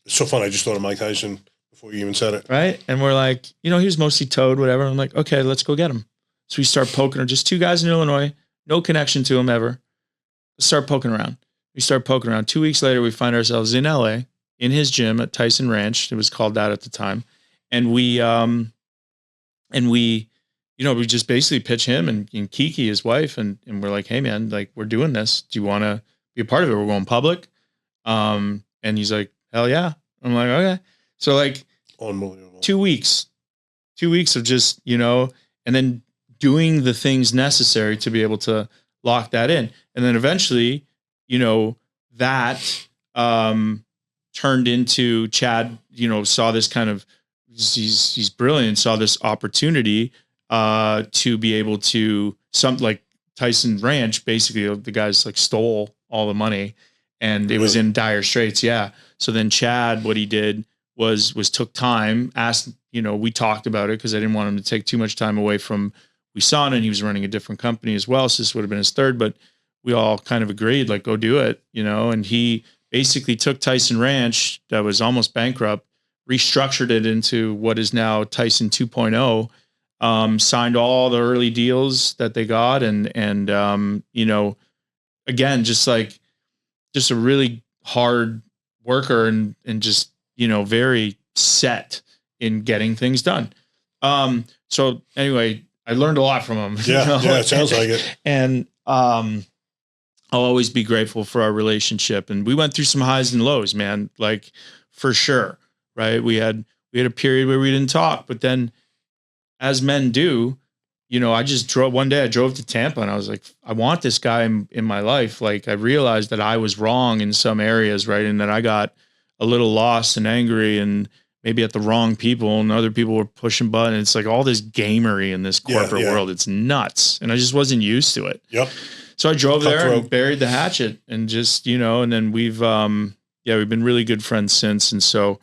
It's so fun. I just thought of Mike Tyson before you even said it. Right. And we're like, he was mostly toad, whatever. I'm like, okay, let's go get him. So we start poking, just 2 guys in Illinois, no connection to him ever. Let's start poking around. We start poking around. 2 weeks later, we find ourselves in LA, in his gym at Tyson Ranch. It was called that at the time. And we, we just basically pitch him and Kiki, his wife. And we're like, hey man, like we're doing this. Do you want to be a part of it? We're going public. And he's like, hell yeah. I'm like, okay. So like 2 weeks of just, and then doing the things necessary to be able to lock that in. And then eventually, that, turned into Chad, saw this kind of, he's brilliant, saw this opportunity, to be able to like Tyson Ranch, basically the guys like stole all the money and it was in dire straits. Yeah. So then Chad, what he did was took time, asked, we talked about it cause I didn't want him to take too much time away from Wisana, and he was running a different company as well. So this would have been his third, but we all kind of agreed, like, go do it, and he basically took Tyson Ranch that was almost bankrupt, restructured it into what is now Tyson 2.0, signed all the early deals that they got. And again, just a really hard worker and just, very set in getting things done. So anyway, I learned a lot from him. Yeah, it sounds like it. And I'll always be grateful for our relationship. And we went through some highs and lows, man, like for sure. Right. We had a period where we didn't talk, but then as men do, I just drove to Tampa and I was like, I want this guy in my life. Like I realized that I was wrong in some areas. Right. And that I got a little lost and angry and maybe at the wrong people, and other people were pushing buttons. It's like all this gamery in this corporate world. It's nuts. And I just wasn't used to it. Yep. So I drove there and buried the hatchet and just, and then we've been really good friends since. And so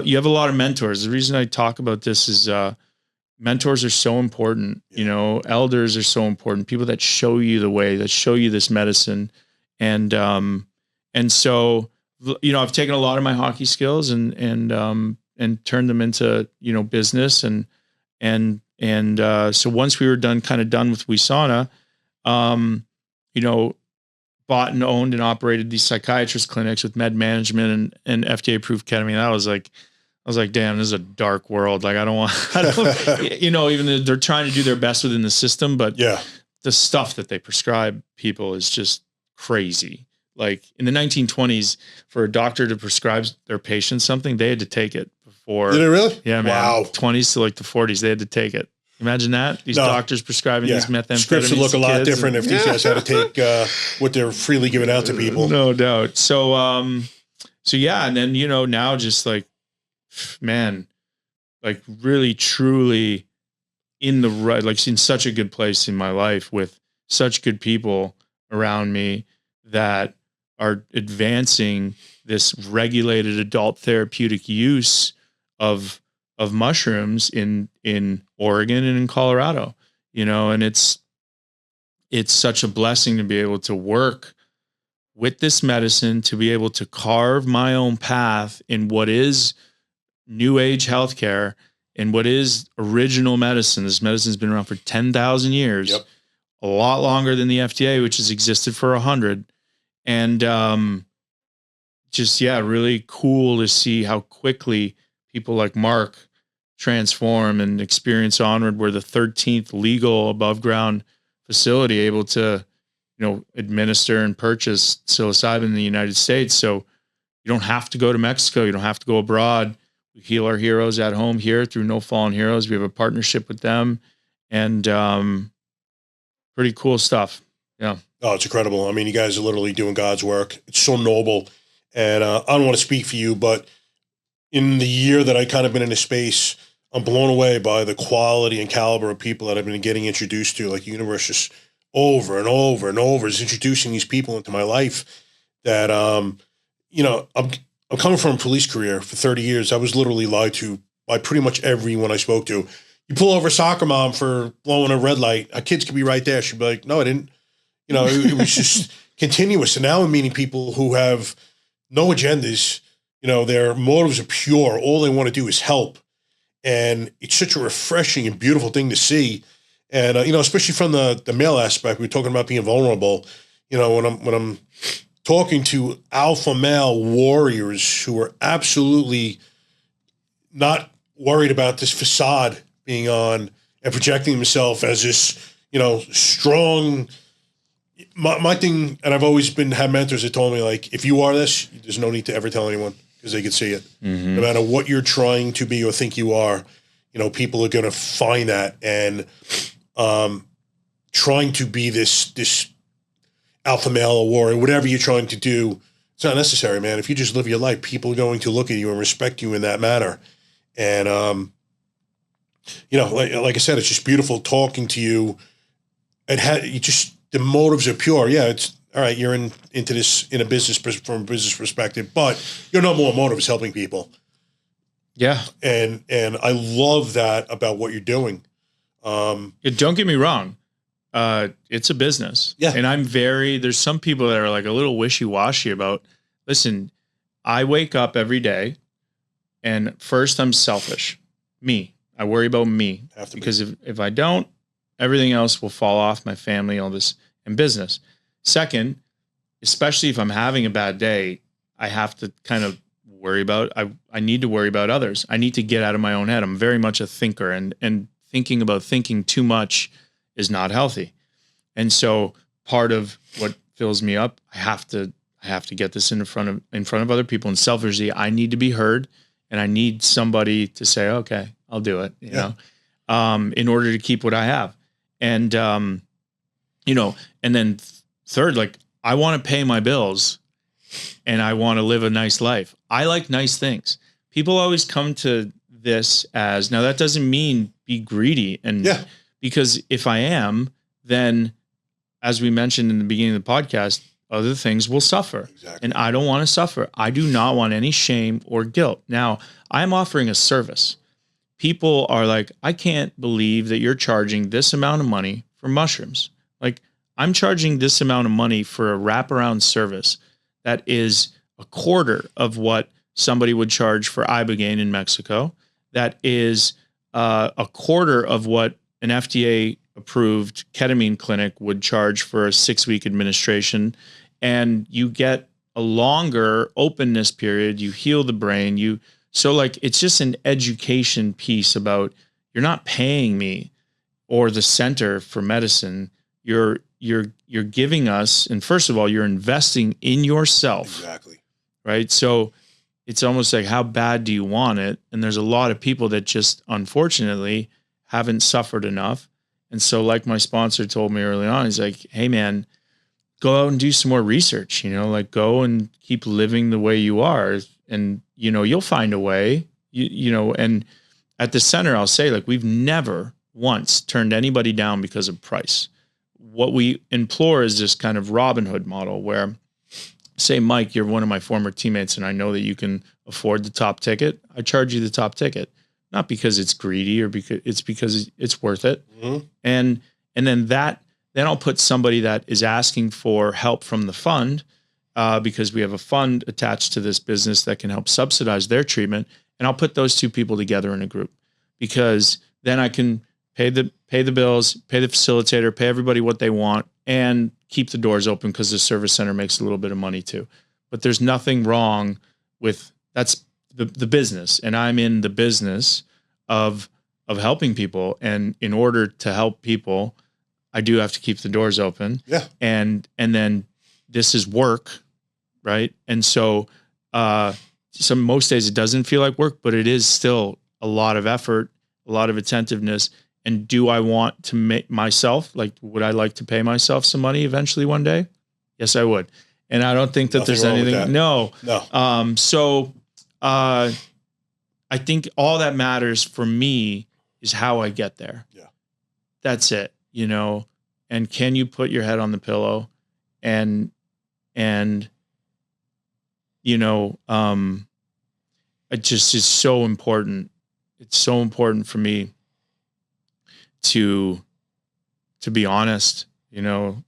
you have a lot of mentors. The reason I talk about this is, mentors are so important, elders are so important, people that show you the way, that show you this medicine. And so, I've taken a lot of my hockey skills and turned them into, business. So once we were done with Wisana, bought and owned and operated these psychiatrist clinics with med management and FDA approved ketamine. I was like, damn, this is a dark world. Like, even though they're trying to do their best within the system, but the stuff that they prescribe people is just crazy. Like in the 1920s, for a doctor to prescribe their patients something, they had to take it before. Did it really? Yeah, man. Wow. 20s to like the 40s, they had to take it. Imagine that. These doctors prescribing these methamphetamines. Scripts would look a lot different if these guys had to take what they're freely giving out to people. No doubt. So yeah. And then, now just like, man, like really, truly in the right, like in such a good place in my life with such good people around me that are advancing this regulated adult therapeutic use of mushrooms in Oregon and in Colorado, and it's such a blessing to be able to work with this medicine, to be able to carve my own path in what is new age healthcare and what is original medicine. This medicine's been around for 10,000 years, a lot longer than the FDA, which has existed for 100. And really cool to see how quickly people like Mark transform and experience Onward. We're the 13th legal above ground facility able to, administer and purchase psilocybin in the United States. So you don't have to go to Mexico. You don't have to go abroad. We heal our heroes at home here through No Fallen Heroes. We have a partnership with them and pretty cool stuff. Yeah. Oh, it's incredible. I mean, you guys are literally doing God's work. It's so noble. And I don't want to speak for you, but in the year that I kind of been in this space, I'm blown away by the quality and caliber of people that I've been getting introduced to. Like the universe just over and over and over is introducing these people into my life that, I'm coming from a police career for 30 years. I was literally lied to by pretty much everyone I spoke to. You pull over a soccer mom for blowing a red light. Our kids could be right there. She'd be like, no, I didn't. It was just continuous. And now I'm meeting people who have no agendas. Their motives are pure. All they want to do is help. And it's such a refreshing and beautiful thing to see. And, especially from the male aspect, we were talking about being vulnerable. When I'm talking to alpha male warriors who are absolutely not worried about this facade being on and projecting himself as this, strong. My thing, and I've always had mentors that told me, like, if you are this, there's no need to ever tell anyone because they can see it. Mm-hmm. No matter what you're trying to be or think you are, people are going to find that. And trying to be this alpha male or warrior, whatever you're trying to do, it's not necessary, man. If you just live your life, people are going to look at you and respect you in that manner. And, like I said, it's just beautiful talking to you. The motives are pure. Yeah, it's all right. You're into this from a business perspective, but your number one motive is helping people. Yeah. And I love that about what you're doing. Don't get me wrong. It's a business. Yeah. And there's some people that are like a little wishy-washy about, listen, I wake up every day and first I'm selfish. Me. I worry about me because if I don't, everything else will fall off, my family, all this, and business. Second, especially if I'm having a bad day, I have to kind of worry about, I need to worry about others. I need to get out of my own head. I'm very much a thinker, and thinking about thinking too much is not healthy. And so part of what fills me up, I have to get this in front of other people. And selfishly, I need to be heard, and I need somebody to say, okay, I'll do it, you know, in order to keep what I have. And, and then third, like, I want to pay my bills and I want to live a nice life. I like nice things. People always come to this as, now that doesn't mean be greedy. And because if I am, then as we mentioned in the beginning of the podcast, other things will suffer. Exactly. And I don't want to suffer. I do not want any shame or guilt. Now, I'm offering a service. People are like, I can't believe that you're charging this amount of money for mushrooms. Like, I'm charging this amount of money for a wraparound service that is a quarter of what somebody would charge for Ibogaine in Mexico. That is a quarter of what an FDA-approved ketamine clinic would charge for a 6-week administration. And you get a longer openness period. You heal the brain. So like, it's just an education piece about, you're not paying me or the Center for Medicine. You're giving us, and first of all, you're investing in yourself. Exactly. Right. So it's almost like, how bad do you want it? And there's a lot of people that just, unfortunately, haven't suffered enough. And so, like my sponsor told me early on, he's like, hey man, go out and do some more research, like, go and keep living the way you are. And, you'll find a way, and at the center, I'll say, like, we've never once turned anybody down because of price. What we implore is this kind of Robin Hood model where, say, Mike, you're one of my former teammates and I know that you can afford the top ticket. I charge you the top ticket, not because it's greedy or because it's worth it. Mm-hmm. And then I'll put somebody that is asking for help from the fund, because we have a fund attached to this business that can help subsidize their treatment. And I'll put those two people together in a group, because then I can pay the bills, pay the facilitator, pay everybody what they want, and keep the doors open, because the service center makes a little bit of money too. But there's nothing wrong with, that's the business. And I'm in the business of helping people. And in order to help people, I do have to keep the doors open. Yeah. And then this is work, right? And so most days it doesn't feel like work, but it is still a lot of effort, a lot of attentiveness. And do I want to make myself, like, would I like to pay myself some money eventually one day? Yes, I would. And I don't think that there's anything. No. So I think all that matters for me is how I get there. Yeah. That's it, and can you put your head on the pillow and it just is so important. It's so important for me to be honest,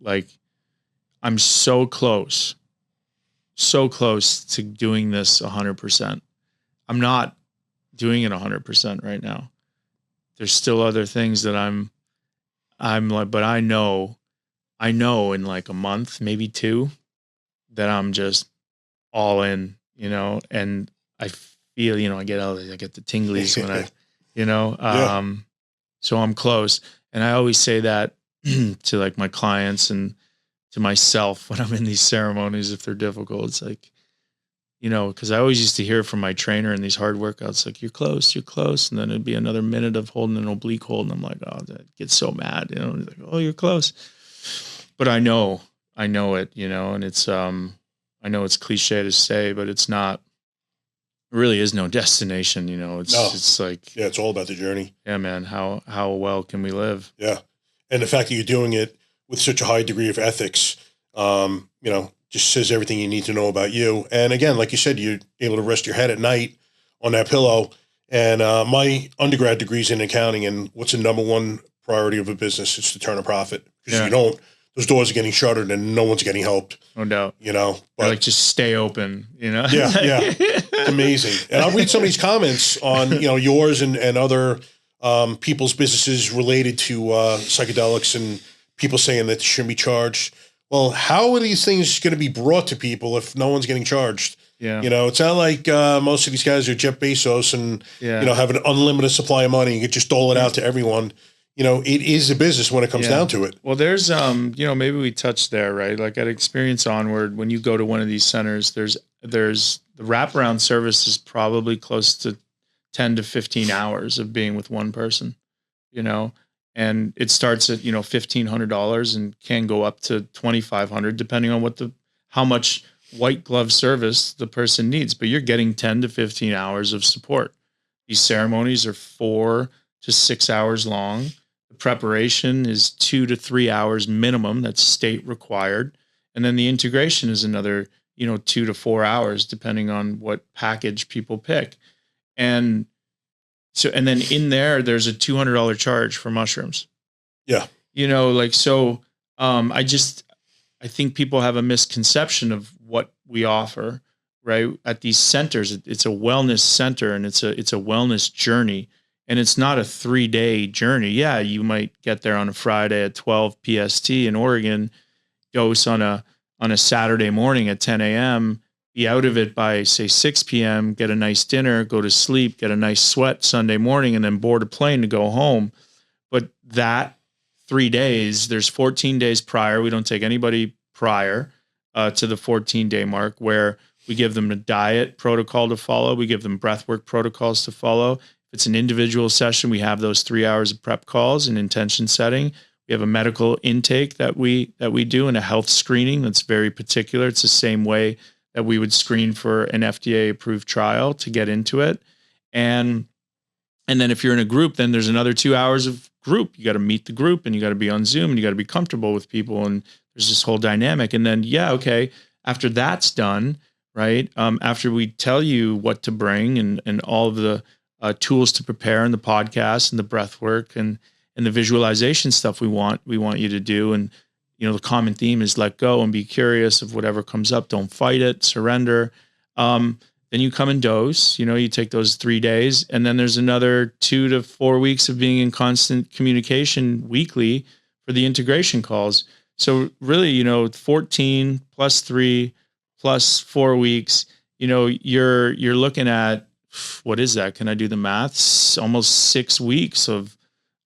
like, I'm so close to doing this 100%. I'm not doing it 100% right now. There's still other things that I'm like, but I know in like a month, maybe 2, that I'm just all in, and I feel, I get the tinglies when I, so I'm close. And I always say that to like my clients and to myself when I'm in these ceremonies, if they're difficult. It's like, because I always used to hear from my trainer in these hard workouts, like, you're close. And then it'd be another minute of holding an oblique hold. And I'm like, oh, that gets so mad, like, oh, you're close. But I know it, and it's, I know it's cliche to say, but it's not, there really is no destination, it's like, yeah, it's all about the journey. Yeah, man. How well can we live? Yeah. And the fact that you're doing it with such a high degree of ethics, just says everything you need to know about you. And again, like you said, you're able to rest your head at night on that pillow. And my undergrad degree's in accounting, and what's the number one priority of a business? It's to turn a profit. Because if you don't, those doors are getting shuttered and no one's getting helped. No doubt. But or like, just stay open, Yeah. It's amazing. And I'll read some of these comments on, yours and other people's businesses related to psychedelics, and people saying that they shouldn't be charged. Well, how are these things going to be brought to people if no one's getting charged? Yeah. It's not like most of these guys are Jeff Bezos and, have an unlimited supply of money and could just dole it out to everyone. It is a business when it comes down to it. Well, there's, maybe we touched there, right? Like at Experience Onward, when you go to one of these centers, there's the wraparound service is probably close to 10 to 15 hours of being with one person, and it starts at, $1,500 and can go up to $2,500 depending on how much white glove service the person needs, but you're getting 10 to 15 hours of support. These ceremonies are 4 to 6 hours long. The preparation is 2 to 3 hours minimum. That's state required. And then the integration is another, 2 to 4 hours, depending on what package people pick. And so, and then in there's a $200 charge for mushrooms. Yeah. I think people have a misconception of what we offer, right? At these centers, it's a wellness center, and it's a wellness journey, and it's not a 3-day journey. Yeah. You might get there on a Friday at 12 PST in Oregon, dose on a Saturday morning at 10 a.m., be out of it by, say, 6 p.m., get a nice dinner, go to sleep, get a nice sweat Sunday morning, and then board a plane to go home. But that 3 days, there's 14 days prior. We don't take anybody prior to the 14-day mark, where we give them a diet protocol to follow. We give them breathwork protocols to follow. If it's an individual session, we have those 3 hours of prep calls and intention setting. We have a medical intake that we do, and a health screening that's very particular. It's the same way that we would screen for an FDA approved trial to get into it. And then if you're in a group, then there's another 2 hours of group. You got to meet the group, and you got to be on Zoom, and you got to be comfortable with people. And there's this whole dynamic. And then, after that's done, right? After we tell you what to bring and all of the tools to prepare, and the podcast and the breath work and the visualization stuff we want you to do. And, the common theme is let go and be curious of whatever comes up. Don't fight it, surrender. Then you come and dose, you take those 3 days, and then there's another 2 to 4 weeks of being in constant communication weekly for the integration calls. So really, 14 plus 3 plus 4 weeks, you're looking at, what is that? Can I do the math? Almost 6 weeks of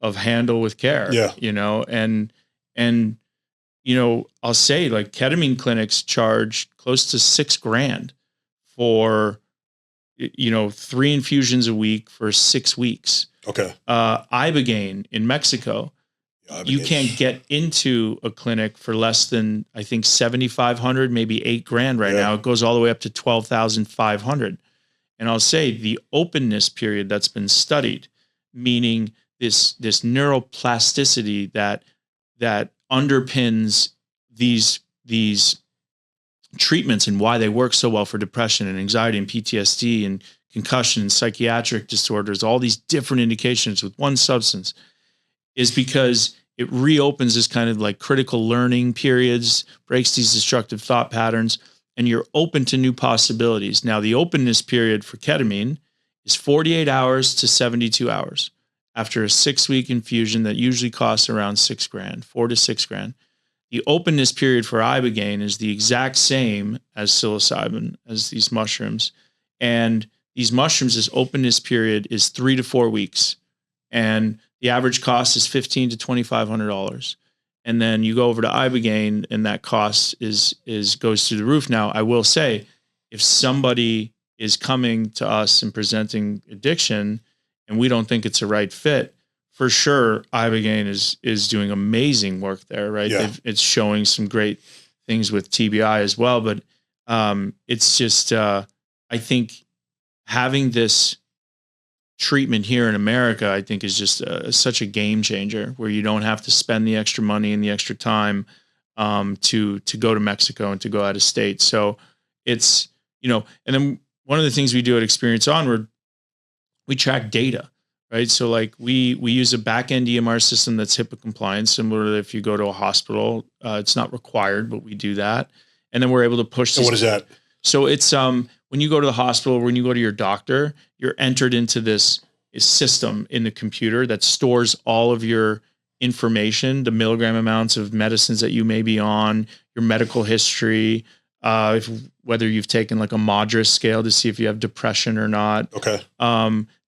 handle with care. Yeah. And I'll say, like, ketamine clinics charge close to $6,000 for, 3 infusions a week for 6 weeks. Okay. Ibogaine in Mexico, you can't get into a clinic for less than, I think, $7,500, maybe $8,000 right now. It goes all the way up to $12,500. And I'll say the openness period that's been studied, meaning this neuroplasticity that underpins these treatments and why they work so well for depression and anxiety and PTSD and concussion and psychiatric disorders, all these different indications with one substance, is because it reopens this kind of like critical learning periods, breaks these destructive thought patterns, and you're open to new possibilities. Now, the openness period for ketamine is 48 hours to 72 hours after a 6-week infusion that usually costs around $6,000, $4,000 to $6,000. the openness period for ibogaine is the exact same as psilocybin, as these mushrooms. And these mushrooms, this openness period is 3 to 4 weeks. And the average cost is $1,500 to $2,500. And then you go over to ibogaine and that cost goes through the roof. Now, I will say, if somebody is coming to us and presenting addiction and we don't think it's a right fit, for sure, ibogaine is doing amazing work there, right? Yeah. It's showing some great things with TBI as well. But it's just, I think having this treatment here in America, I think is just such a game changer, where you don't have to spend the extra money and the extra time to go to Mexico and to go out of state. So it's, and then one of the things we do at Experience Onward, we track data. Right. So like we use a back end EMR system that's HIPAA compliant, similar to if you go to a hospital. It's not required, but we do that. And then we're able to push. So what is that? So it's when you go to the hospital, when you go to your doctor, you're entered into this system in the computer that stores all of your information, the milligram amounts of medicines that you may be on, your medical history, whether you've taken like a MADRS scale to see if you have depression or not. Okay.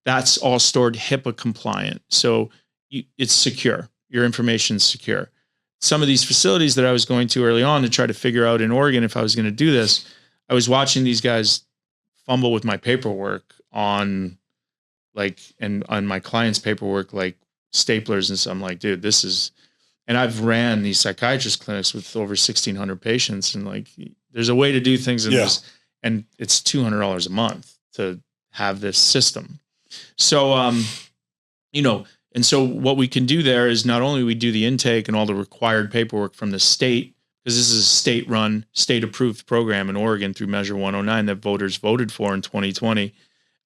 That's all stored HIPAA compliant. So it's secure. Your information's secure. Some of these facilities that I was going to early on to try to figure out in Oregon if I was going to do this, I was watching these guys fumble with my paperwork on my clients' paperwork, like staplers and stuff. I'm like, dude, and I've ran these psychiatrist clinics with over 1,600 patients, and like, there's a way to do things in this, and it's $200 a month to have this system. So, and so what we can do there is not only we do the intake and all the required paperwork from the state, because this is a state-run, state-approved program in Oregon through Measure 109 that voters voted for in 2020,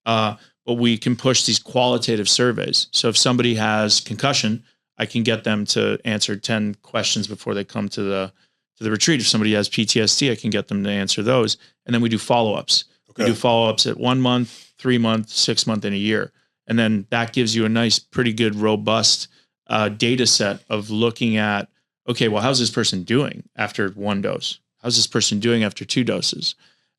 but we can push these qualitative surveys. So if somebody has concussion, I can get them to answer 10 questions before they come to the retreat. If somebody has PTSD, I can get them to answer those. And then we do follow-ups. Okay. We do follow-ups at 1 month, 3 month, 6 month, and a year. And then that gives you a nice, pretty good, robust data set of looking at, okay, well, how's this person doing after 1 dose? How's this person doing after 2 doses?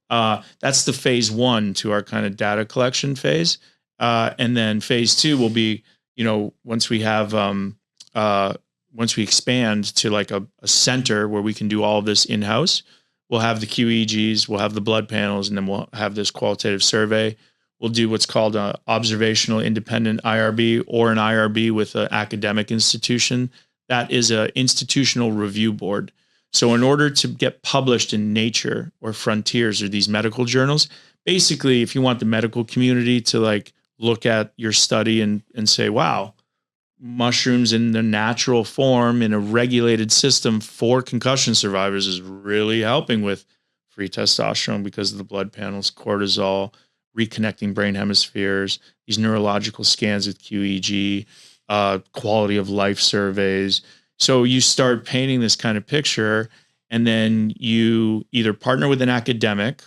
That's the phase 1 to our kind of data collection phase. And then phase 2 will be, once we have, once we expand to like a center where we can do all of this in-house, we'll have the QEEGs, we'll have the blood panels, and then we'll have this qualitative survey. We'll do what's called an observational independent IRB, or an IRB with an academic institution. That is an institutional review board. So in order to get published in Nature or Frontiers or these medical journals, basically, if you want the medical community to like look at your study and say, wow, mushrooms in the natural form in a regulated system for concussion survivors is really helping with free testosterone because of the blood panels, cortisol, reconnecting brain hemispheres, these neurological scans with QEEG, quality of life surveys. So you start painting this kind of picture, and then you either partner with an academic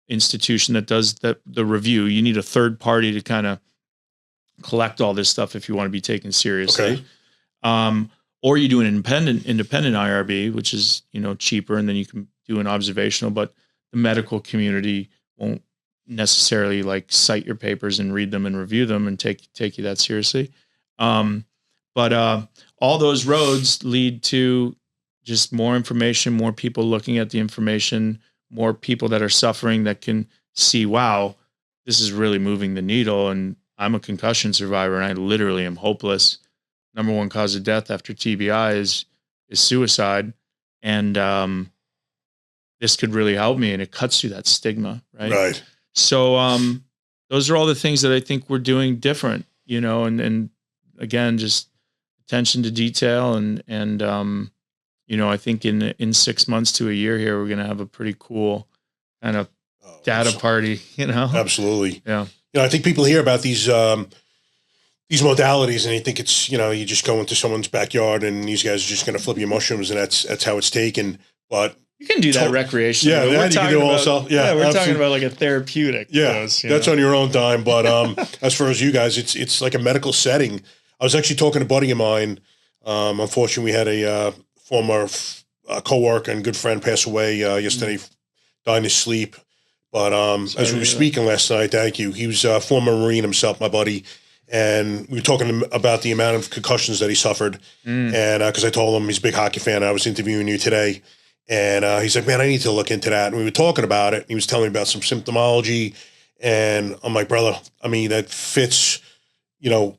institution that does the review. You need a third party to kind of collect all this stuff if you want to be taken seriously. Okay. Or you do an independent IRB, which is, cheaper, and then you can do an observational, but the medical community won't necessarily like cite your papers and read them and review them and take you that seriously. But all those roads lead to just more information, more people looking at the information, more people that are suffering that can see, wow, this is really moving the needle. And I'm a concussion survivor and I literally am hopeless. Number 1 cause of death after TBI is suicide. And this could really help me, and it cuts through that stigma. Right. So those are all the things that I think we're doing different, and again, just attention to detail and I think in 6 months to a year here, we're going to have a pretty cool kind of data party, Absolutely. Yeah. I think people hear about these modalities and they think it's, you just go into someone's backyard and these guys are just going to flip you mushrooms and that's how it's taken. But you can do that recreationally. Yeah, you can do also. Yeah, we're talking about like a therapeutic. Yeah, dose, that's on your own time. But as far as you guys, it's like a medical setting. I was actually talking to a buddy of mine. Unfortunately, we had a former a coworker and good friend pass away yesterday, died in his sleep. But as we were speaking last night, thank you. He was a former Marine himself, my buddy. And we were talking about the amount of concussions that he suffered. And because I told him he's a big hockey fan, I was interviewing you today. And he's like, man, I need to look into that. And we were talking about it. He was telling me about some symptomology. And I'm like, brother, I mean, that fits, you know,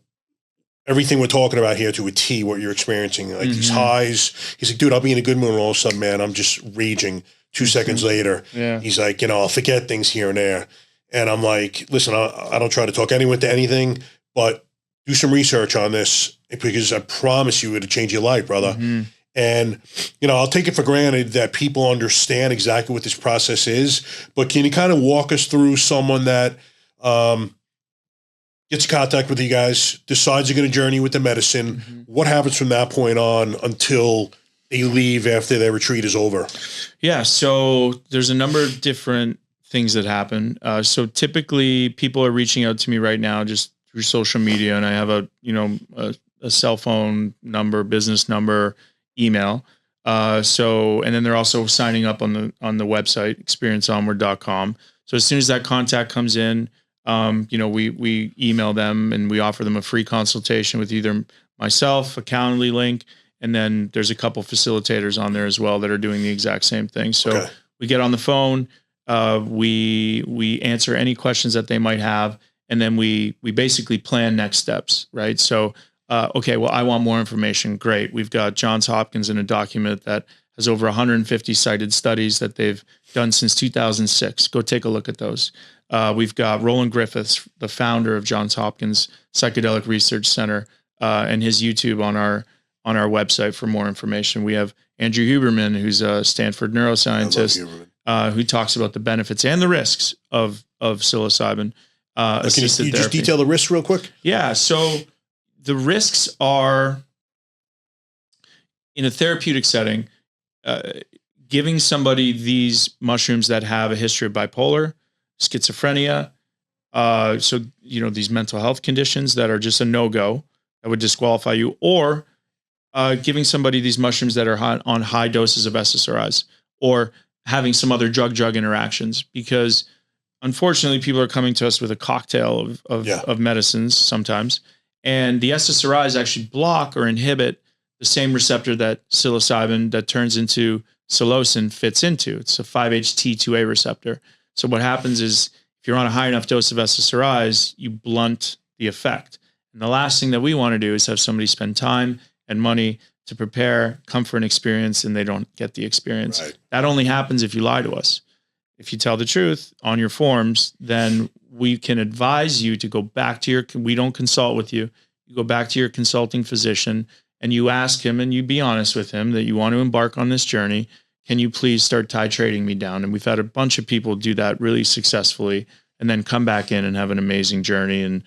everything we're talking about here to a T, what you're experiencing. Like these highs. He's like, dude, I'll be in a good mood. And all of a sudden, man, I'm just raging. 2 seconds later, he's like, you know, I'll forget things here and there. And I'm like, listen, I don't try to talk anyone to anything, but do some research on this because I promise you it'll change your life, brother. And, you know, I'll take it for granted that people understand exactly what this process is, but can you kind of walk us through someone that gets in contact with you guys, decides you're going to journey with the medicine? What happens from that point on until they leave after their retreat is over? Yeah. So there's a number of different things that happen. So typically people are reaching out to me right now just through social media, and I have a cell phone number, business number, email. And then they're also signing up on the website, experienceonward.com. So as soon as that contact comes in, we email them and we offer them a free consultation with either myself, a Calendly link, and then there's a couple facilitators on there as well that are doing the exact same thing. So we get on the phone, we answer any questions that they might have, and then we basically plan next steps, right? So, okay, well, I want more information. Great. We've got Johns Hopkins in a document that has over 150 cited studies that they've done since 2006. Go take a look at those. We've got Roland Griffiths, the founder of Johns Hopkins Psychedelic Research Center, and his YouTube on our website for more information. We have Andrew Huberman, who's a Stanford neuroscientist, who talks about the benefits and the risks of psilocybin assisted Can you therapy. just detail the risks real quick? Yeah. So the risks are, in a therapeutic setting, giving somebody these mushrooms that have a history of bipolar, schizophrenia, these mental health conditions that are just a no-go that would disqualify you, or giving somebody these mushrooms that are on high doses of SSRIs, or having some other drug-drug interactions, because unfortunately people are coming to us with a cocktail of medicines sometimes, and the SSRIs actually block or inhibit the same receptor that psilocybin that turns into psilocin fits into. It's a 5-HT2A receptor. So what happens is if you're on a high enough dose of SSRIs, you blunt the effect. And the last thing that we want to do is have somebody spend time and money to prepare, come for an experience, and they don't get the experience. Right. That only happens if you lie to us. If you tell the truth on your forms, then we can advise you to go back to we don't consult with you. You go back to your consulting physician and you ask him, and you be honest with him that you want to embark on this journey. Can you please start titrating me down? And we've had a bunch of people do that really successfully and then come back in and have an amazing journey and,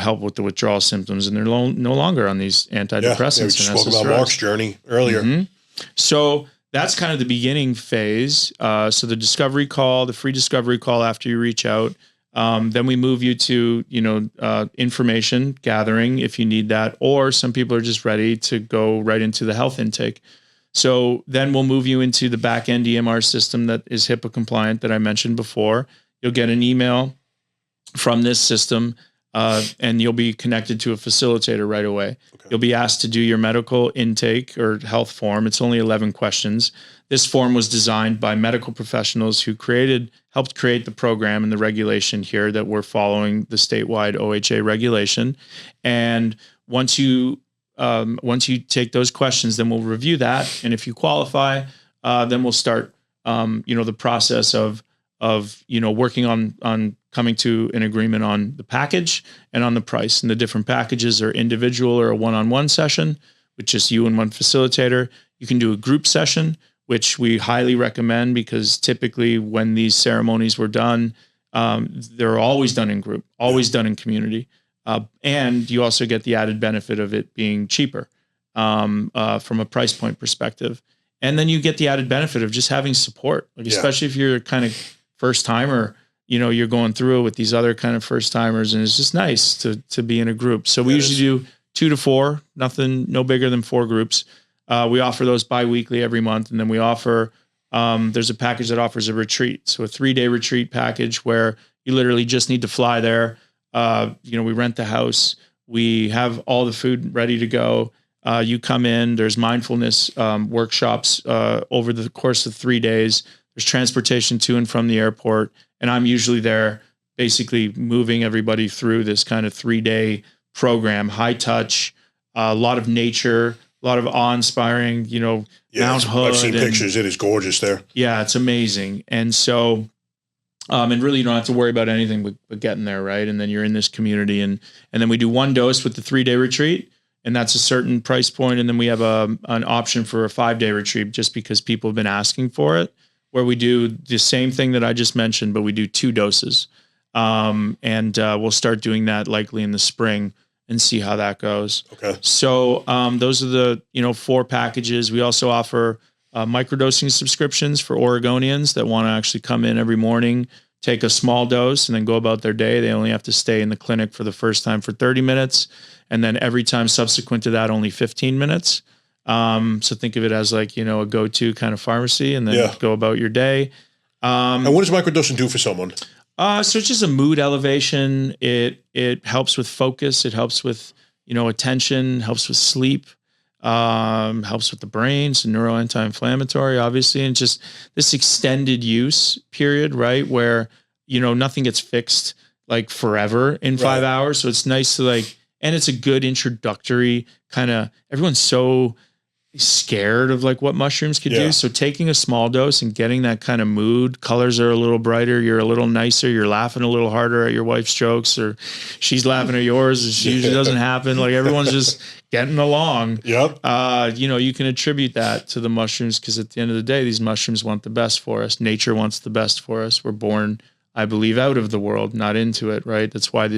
help with the withdrawal symptoms. And they're no longer on these antidepressants. We just spoke about Mark's journey earlier. So that's kind of the beginning phase. So the discovery call, the free discovery call after you reach out, then we move you to, information gathering if you need that, or some people are just ready to go right into the health intake. So then we'll move you into the back end EMR system that is HIPAA compliant that I mentioned before. You'll get an email from this system, and you'll be connected to a facilitator right away. Okay. You'll be asked to do your medical intake or health form. It's only 11 questions. This form was designed by medical professionals who helped create the program and the regulation here that we're following the statewide OHA regulation. And once you take those questions, then we'll review that. And if you qualify, then we'll start, the process of working on coming to an agreement on the package and on the price. And the different packages are individual or a one-on-one session with just you and one facilitator. You can do a group session, which we highly recommend because typically when these ceremonies were done, they're always done in group, always done in community. And you also get the added benefit of it being cheaper from a price point perspective. And then you get the added benefit of just having support, especially if you're kind of first timer, you're going through it with these other kind of first timers, and it's just nice to be in a group. So we usually do 2 to 4, no bigger than 4 groups. We offer those bi-weekly every month. And then we offer, there's a package that offers a retreat. So a 3-day retreat package where you literally just need to fly there. We rent the house. We have all the food ready to go. You come in, there's mindfulness workshops over the course of 3 days. There's transportation to and from the airport. And I'm usually there basically moving everybody through this kind of 3-day program, high touch, a lot of nature, a lot of awe-inspiring, Mount Hood. I've seen pictures. It is gorgeous there. Yeah, it's amazing. And so, and really you don't have to worry about anything but getting there, right? And then you're in this community. And then we do 1 dose with the 3-day retreat. And that's a certain price point. And then we have an option for a 5-day retreat just because people have been asking for it, where we do the same thing that I just mentioned, but we do 2 doses. We'll start doing that likely in the spring and see how that goes. Okay. So those are the 4 packages. We also offer microdosing subscriptions for Oregonians that want to actually come in every morning, take a small dose, and then go about their day. They only have to stay in the clinic for the first time for 30 minutes. And then every time subsequent to that, only 15 minutes. So think of it as like, a go-to kind of pharmacy, and then go about your day. And what does microdosing do for someone? So it's just a mood elevation. It helps with focus. It helps with, attention, helps with sleep, helps with the brain. It's a neuro anti-inflammatory, obviously. And just this extended use period, right? Where, nothing gets fixed like forever in 5 hours. So it's nice to and it's a good introductory kind of, everyone's so scared of like what mushrooms could do. So taking a small dose and getting that kind of mood, colors are a little brighter, you're a little nicer, you're laughing a little harder at your wife's jokes, or she's laughing at yours. It usually doesn't happen. Like everyone's just getting along. Yep. You can attribute that to the mushrooms, because at the end of the day, these mushrooms want the best for us. Nature wants the best for us. We're born, I believe, out of the world, not into it, right? That's why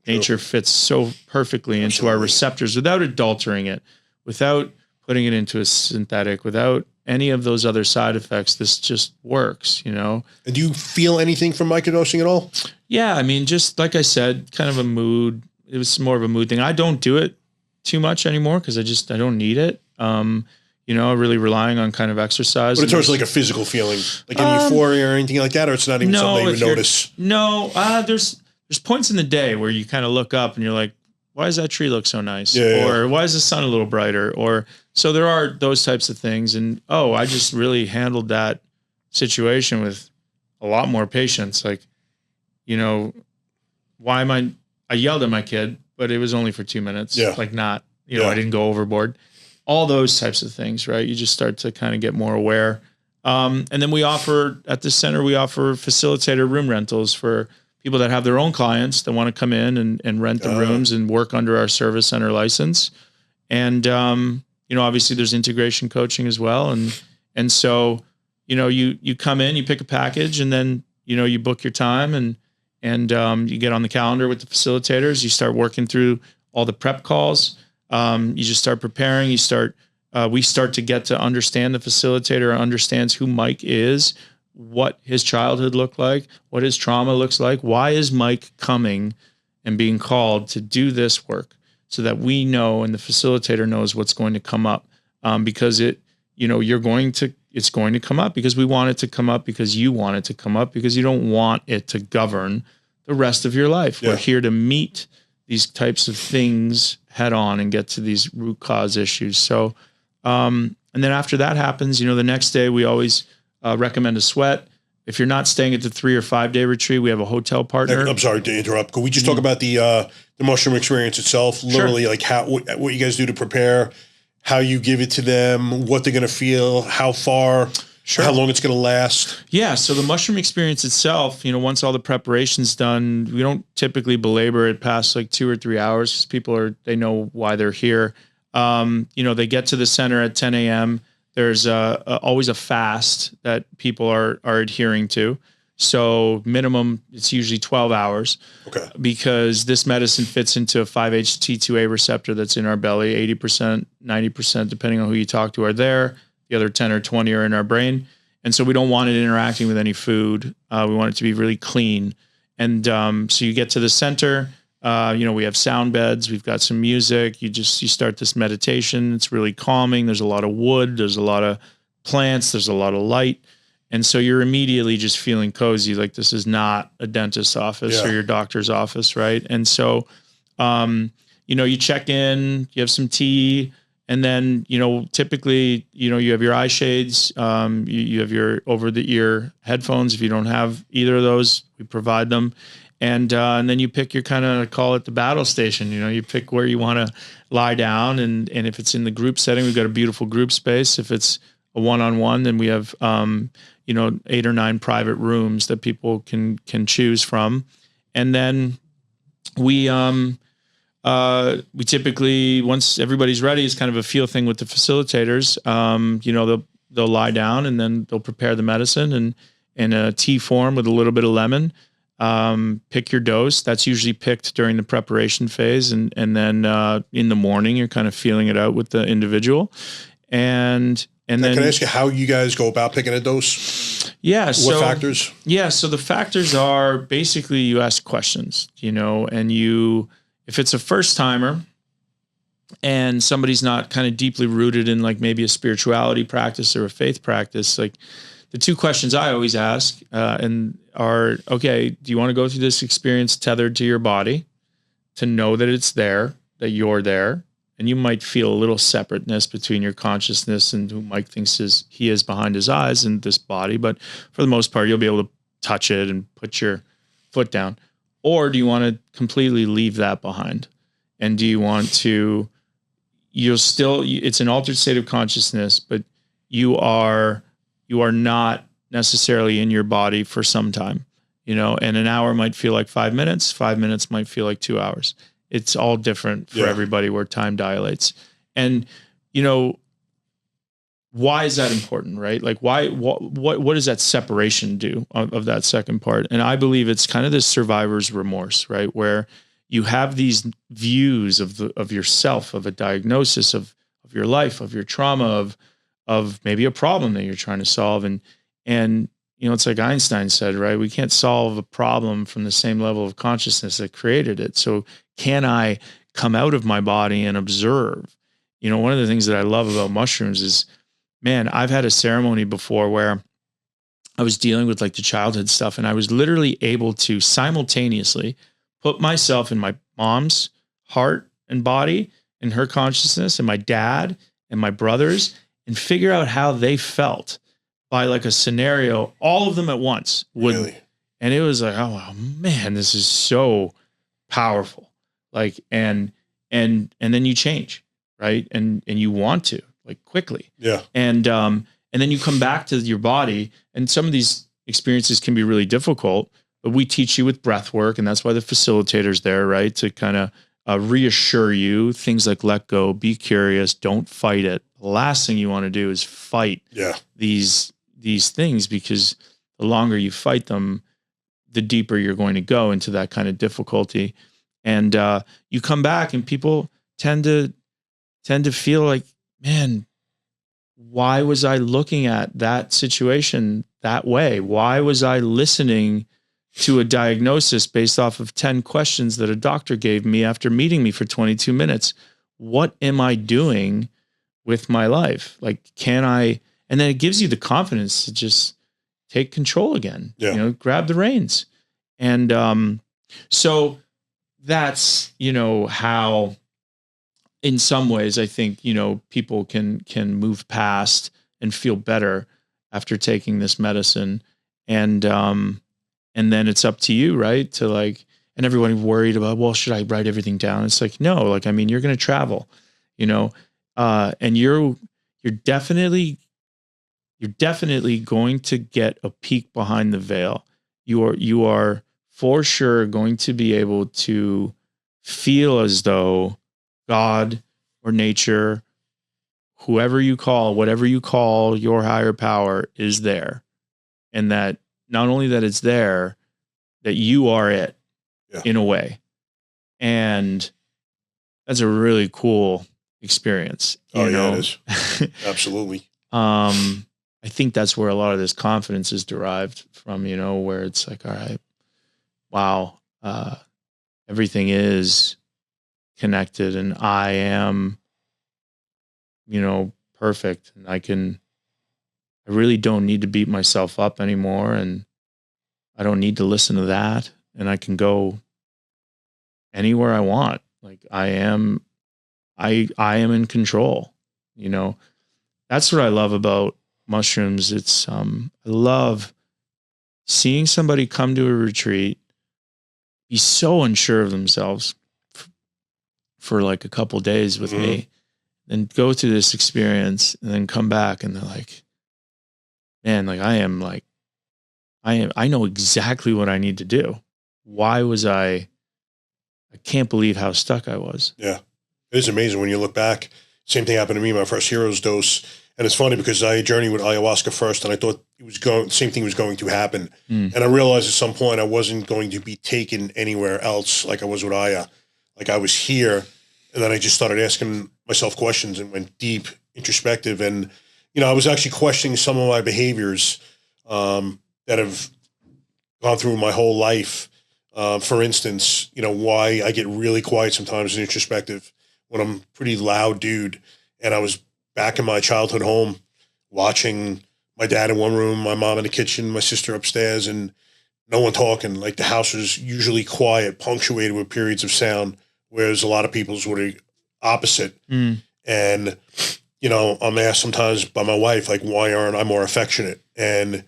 nature fits so perfectly into our receptors without adultering it, without putting it into a synthetic, without any of those other side effects. This just works, And do you feel anything from microdosing at all? Yeah. I mean, just like I said, kind of a mood. It was more of a mood thing. I don't do it too much anymore because I don't need it. Really relying on kind of exercise. But it's always like a physical feeling, like any euphoria or anything like that, or it's not even something you would notice? No, there's points in the day where you kind of look up and you're like, why does that tree look so nice? Or why is the sun a little brighter? Or so there are those types of things. And, I just really handled that situation with a lot more patience. Like, I yelled at my kid, but it was only for 2 minutes. Yeah. Like not, I didn't go overboard. All those types of things, right? You just start to kind of get more aware. And then we offer at the center, facilitator room rentals for people that have their own clients that want to come in and rent the rooms and work under our service center license. And, obviously there's integration coaching as well. And so, you come in, you pick a package, and then, you book your time and you get on the calendar with the facilitators. You start working through all the prep calls. You just start preparing. We start to get to understand the facilitator, understands who Mike is, what his childhood looked like, what his trauma looks like. Why is Mike coming and being called to do this work, so that we know and the facilitator knows what's going to come up, because it's going to come up because we want it to come up, because you want it to come up, because you don't want it to govern the rest of your life. Yeah. We're here to meet these types of things head on and get to these root cause issues. So, and then after that happens, the next day we always recommend a sweat. If you're not staying at the 3 or 5 day retreat, we have a hotel partner. I'm sorry to interrupt. Could we just talk about the mushroom experience itself? Literally, like what you guys do to prepare, how you give it to them, what they're going to feel, how far, how long it's going to last. Yeah. So the mushroom experience itself, once all the preparation's done, we don't typically belabor it past like 2 or 3 hours, because people they know why they're here. They get to the center at 10 a.m. There's always a fast that people are adhering to. So minimum, it's usually 12 hours. Okay. Because this medicine fits into a 5-HT2A receptor that's in our belly. 80%, 90%, depending on who you talk to, are there. The other 10 or 20 are in our brain. And so we don't want it interacting with any food. We want it to be really clean. And so you get to the center. We have sound beds. We've got some music. You start this meditation. It's really calming. There's a lot of wood. There's a lot of plants. There's a lot of light. And so you're immediately just feeling cozy. Like this is not a dentist's office or your doctor's office. Right. And so, you check in, you have some tea, and then, typically, you have your eye shades, you have your over the ear headphones. If you don't have either of those, we provide them. And then you pick your kind of, call it the battle station. You pick where you want to lie down. And if it's in the group setting, we've got a beautiful group space. If it's a one-on-one, then we have, 8 or 9 private rooms that people can choose from. And then we typically, once everybody's ready, it's kind of a feel thing with the facilitators. They'll lie down and then they'll prepare the medicine and in a tea form with a little bit of lemon. Pick your dose. That's usually picked during the preparation phase. And then in the morning, you're kind of feeling it out with the individual. And then can I ask you how you guys go about picking a dose? Yeah. What factors? Yeah. So the factors are basically you ask questions, and if it's a first timer and somebody's not kind of deeply rooted in like maybe a spirituality practice or a faith practice, like the 2 questions I always ask are, okay, do you want to go through this experience tethered to your body to know that it's there, that you're there? And you might feel a little separateness between your consciousness and who Mike thinks he is behind his eyes and this body. But for the most part, you'll be able to touch it and put your foot down. Or do you want to completely leave that behind? And do you want to, it's an altered state of consciousness, but you are not necessarily in your body for some time, and an hour might feel like 5 minutes, 5 minutes might feel like 2 hours. It's all different for everybody where time dilates. And, why is that important, right? Like what does that separation do of that second part? And I believe it's kind of this survivor's remorse, right? Where you have these views of yourself, of a diagnosis of your life, of your trauma, of maybe a problem that you're trying to solve. And it's like Einstein said, right? We can't solve a problem from the same level of consciousness that created it. So can I come out of my body and observe? One of the things that I love about mushrooms is, man, I've had a ceremony before where I was dealing with like the childhood stuff, and I was literally able to simultaneously put myself in my mom's heart and body and her consciousness and my dad and my brothers and figure out how they felt by like a scenario, all of them at once. Really? And it was like, oh man, this is so powerful. Like, and then you change, right? And you want to, like, quickly. Yeah. And then you come back to your body, and some of these experiences can be really difficult, but we teach you with breath work. And that's why the facilitator's there, right? To kind of reassure you things like let go, be curious, don't fight it. The last thing you want to do is fight these things, because the longer you fight them, the deeper you're going to go into that kind of difficulty. And you come back and people tend to feel like, man, why was I looking at that situation that way? Why was I listening to a diagnosis based off of 10 questions that a doctor gave me after meeting me for 22 minutes? What am I doing with my life? Like, can I? And then it gives you the confidence to just take control again, grab the reins. And so that's, how, in some ways, I think, people can move past and feel better after taking this medicine. And then it's up to you, right? To like, and everyone worried about, well, should I write everything down? It's like, no, like, I mean, you're going to travel, and you're definitely going to get a peek behind the veil. You are for sure going to be able to feel as though God or nature, whatever you call your higher power, is there. And that not only that it's there, that you are it in a way. And that's a really cool experience. You know? It is. Absolutely. I think that's where a lot of this confidence is derived from, where it's like, all right, wow. everything is connected and I am, perfect. And I really don't need to beat myself up anymore. And I don't need to listen to that. And I can go anywhere I want. Like I am in control, That's what I love about mushrooms. It's, I love seeing somebody come to a retreat, be so unsure of themselves for like a couple days with me, and go through this experience and then come back and they're like, man, like I know exactly what I need to do. Why was I can't believe how stuck I was. Yeah. It is amazing when you look back. Same thing happened to me, my first hero's dose. And it's funny because I journeyed with ayahuasca first and I thought the same thing was going to happen. And I realized at some point I wasn't going to be taken anywhere else like I was with Aya. Like I was here. And then I just started asking myself questions and went deep, introspective. And, I was actually questioning some of my behaviors that have gone through my whole life. For instance, why I get really quiet sometimes and introspective when I'm a pretty loud dude. And I was back in my childhood home watching my dad in one room, my mom in the kitchen, my sister upstairs, and no one talking. Like the house was usually quiet, punctuated with periods of sound, whereas a lot of people's were the opposite. And, I'm asked sometimes by my wife, like, why aren't I more affectionate? And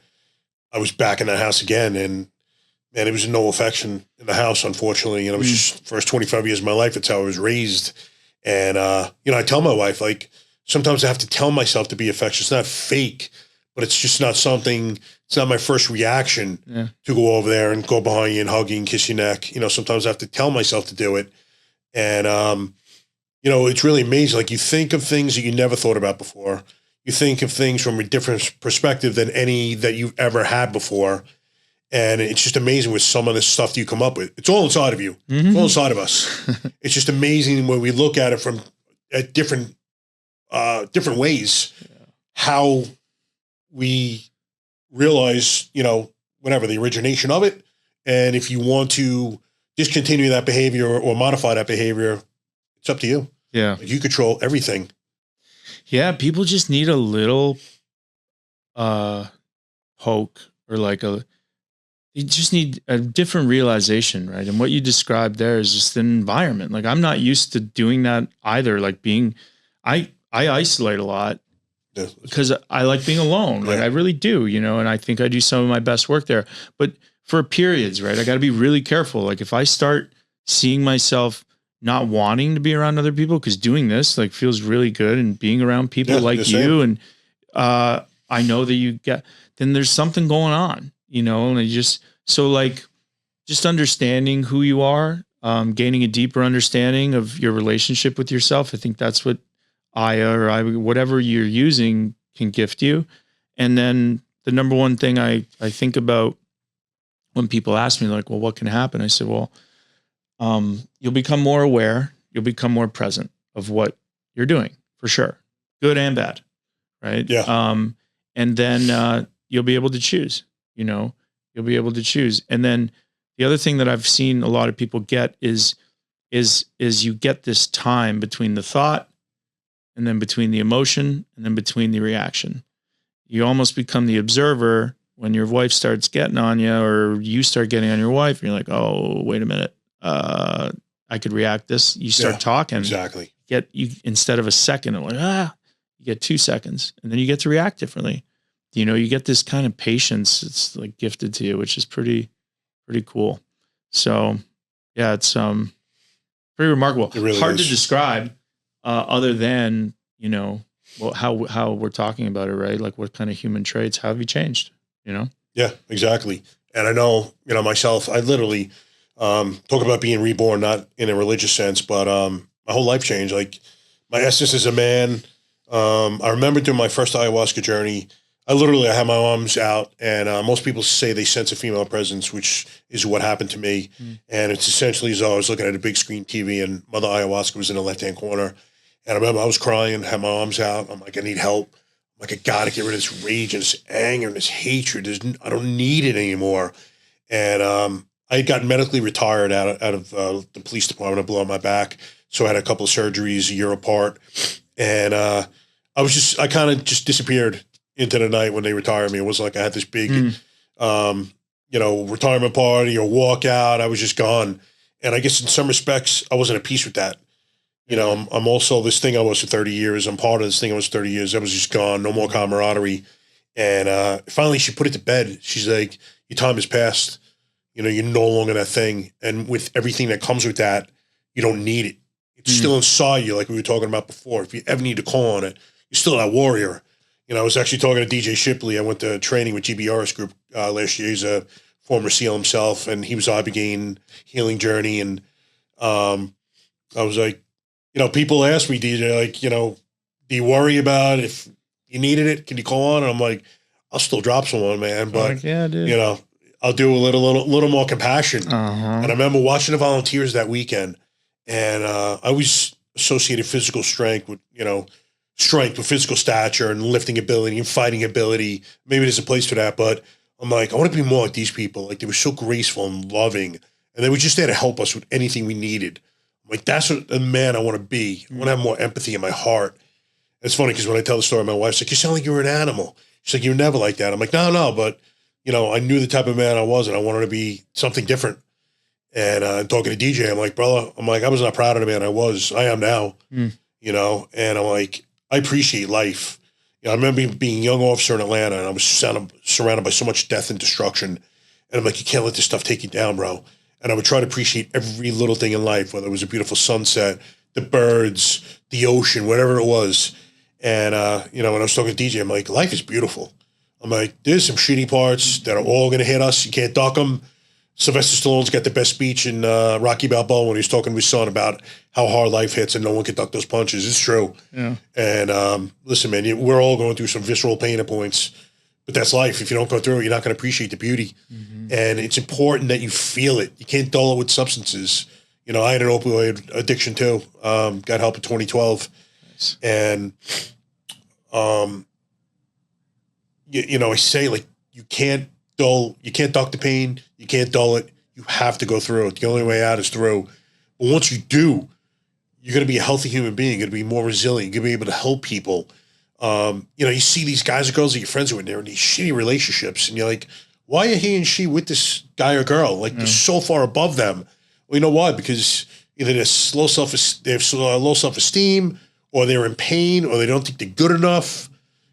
I was back in that house again, and man, there was no affection in the house, unfortunately. And it was just first 25 years of my life. That's how I was raised. And, I tell my wife, like, sometimes I have to tell myself to be affectionate. It's not fake, but it's just not something, it's not my first reaction to go over there and go behind you and hug you and kiss your neck. Sometimes I have to tell myself to do it. And, it's really amazing. Like you think of things that you never thought about before. You think of things from a different perspective than any that you've ever had before. And it's just amazing with some of the stuff that you come up with. It's all inside of you. It's all inside of us. It's just amazing when we look at it from at different ways, how we realize, whatever the origination of it. And if you want to discontinue that behavior or modify that behavior, it's up to you. Yeah. Like you control everything. Yeah. People just need a little poke or you just need a different realization, right? And what you described there is just an environment. Like I'm not used to doing that either. Like I isolate a lot because I like being alone. Like I really do, and I think I do some of my best work there, but for periods, right? I got to be really careful. Like if I start seeing myself not wanting to be around other people, because doing this feels really good and being around people like you. And I know that then there's something going on, and just understanding who you are, gaining a deeper understanding of your relationship with yourself. I think that's what Aya or whatever you're using can gift you. And then the number one thing I think about when people ask me like, well, what can happen? I said, well, you'll become more aware. You'll become more present of what you're doing for sure. Good and bad. Right. Yeah. And then, you'll be able to choose, you'll be able to choose. And then the other thing that I've seen a lot of people get is you get this time between the thought and then between the emotion and then between the reaction. You almost become the observer when your wife starts getting on you or you start getting on your wife and you're like, oh, wait a minute. I could react this. You start talking. Exactly. Instead of a second, you get 2 seconds and then you get to react differently. You get this kind of patience. It's like gifted to you, which is pretty cool. So yeah, it's, pretty remarkable. It really Hard is. to describe, other than, how we're talking about it, right? Like what kind of human traits, how have you changed, Yeah, exactly. And I know, myself, I literally, talk about being reborn, not in a religious sense, but, my whole life changed. Like my essence as a man. I remember during my first ayahuasca journey, I had my arms out and, most people say they sense a female presence, which is what happened to me. And it's essentially as though I was looking at a big screen TV and Mother Ayahuasca was in the left-hand corner. And I remember I was crying, had my arms out. I'm like, I need help. I'm like, I got to get rid of this rage and this anger and this hatred. I don't need it anymore. And, I had gotten medically retired out of the police department. I blew out my back. So I had a couple of surgeries a year apart. And I kind of just disappeared into the night when they retired me. It wasn't like I had this big, retirement party or walkout. I was just gone. And I guess in some respects, I wasn't at peace with that. You know, I'm also this thing I was for 30 years. I'm part of this thing I was 30 years. I was just gone. No more camaraderie. And finally, she put it to bed. She's like, your time has passed. You know, you're no longer that thing. And with everything that comes with that, you don't need it. It's still inside you, like we were talking about before. If you ever need to call on it, you're still that warrior. You know, I was actually talking to DJ Shipley. I went to training with GBR's group last year. He's a former SEAL himself, and he was Ibogaine healing journey. And I was like, you know, people ask me, DJ, like, you know, do you worry about if you needed it? Can you call on? And I'm like, I'll still drop someone, man. But, yeah, dude. You know, I'll do a little more compassion. And I remember watching the volunteers that weekend. And I always associated physical strength with, you know, strength with physical stature and lifting ability and fighting ability. Maybe there's a place for that, but I'm like, I want to be more like these people. Like, they were so graceful and loving, and they were just there to help us with anything we needed. I'm like, that's what a man I want to be. I want to have more empathy in my heart. It's funny because when I tell the story, my wife's like, you sound like you were an animal. She's like, you're never like that. I'm like, no, but, you know, I knew the type of man I was, and I wanted to be something different. And talking to DJ, I'm like, brother, I was not proud of the man I am now, you know, and I'm like, I appreciate life. You know, I remember being a young officer in Atlanta, and I was surrounded by so much death and destruction. And I'm like, you can't let this stuff take you down, bro. And I would try to appreciate every little thing in life, whether it was a beautiful sunset, the birds, the ocean, whatever it was. And, you know, when I was talking to DJ, I'm like, life is beautiful. I'm like, there's some shitty parts that are all going to hit us. You can't duck them. Sylvester Stallone's got the best speech in Rocky Balboa when he was talking to his son about how hard life hits and no one can duck those punches. It's true. Yeah. And listen, man, we're all going through some visceral pain at points, but that's life. If you don't go through it, you're not going to appreciate the beauty. And it's important that you feel it. You can't dull it with substances. You know, I had an opioid addiction too. Got help in 2012. Nice. And, you know, I say, like, you can't duck the pain. You can't dull it. You have to go through it. The only way out is through. But once you do, you're going to be a healthy human being. You're going to be more resilient. You're going to be able to help people. You know, you see these guys or girls that you're friends with, and they're in these shitty relationships, and you're like, why are he and she with this guy or girl? Like, they're so far above them. Well, you know why? Because either they have low self-esteem, or they're in pain, or they don't think they're good enough.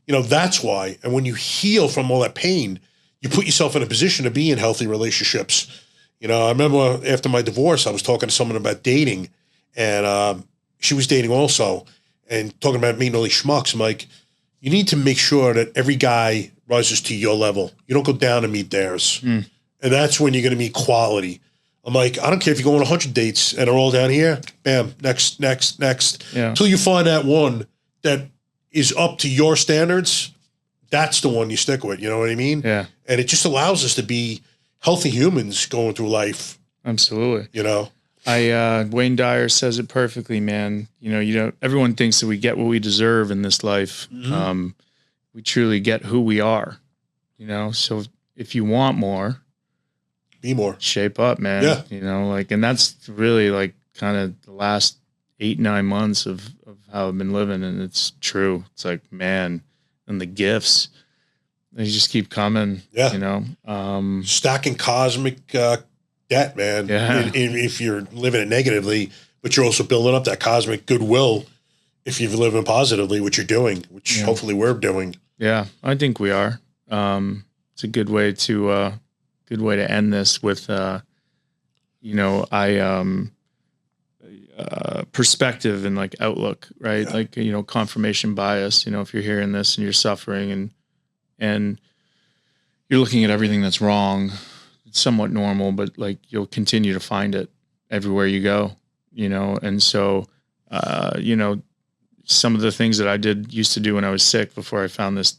You know, that's why. And when you heal from all that pain, you put yourself in a position to be in healthy relationships. You know, I remember after my divorce, I was talking to someone about dating, and she was dating also, and talking about meeting all these schmucks. I'm like, you need to make sure that every guy rises to your level. You don't go down and meet theirs. And that's when you're going to meet quality. I'm like, I don't care if you go on 100 dates and they're all down here, bam, next. Yeah. Until you find that one that is up to your standards, that's the one you stick with. You know what I mean? Yeah. And it just allows us to be healthy humans going through life. Absolutely. You know? Wayne Dyer says it perfectly, man. You know, everyone thinks that we get what we deserve in this life. We truly get who we are, you know? So if you want more, be more, shape up, man. Yeah. You know, like, and that's really like kind of the last 8-9 months of how I've been living. And it's true. It's like, man, and the gifts, they just keep coming. Yeah. You know, stacking cosmic, debt, man. Yeah. If you're living it negatively, but you're also building up that cosmic goodwill if you're living positively, what you're doing, which hopefully we're doing. Yeah, I think we are. It's a good way to end this with, you know, perspective and like outlook, right? Yeah. Like, you know, confirmation bias. You know, if you're hearing this and you're suffering and you're looking at everything that's wrong, it's somewhat normal, but like you'll continue to find it everywhere you go, you know? And so, you know, some of the things that I used to do when I was sick before I found this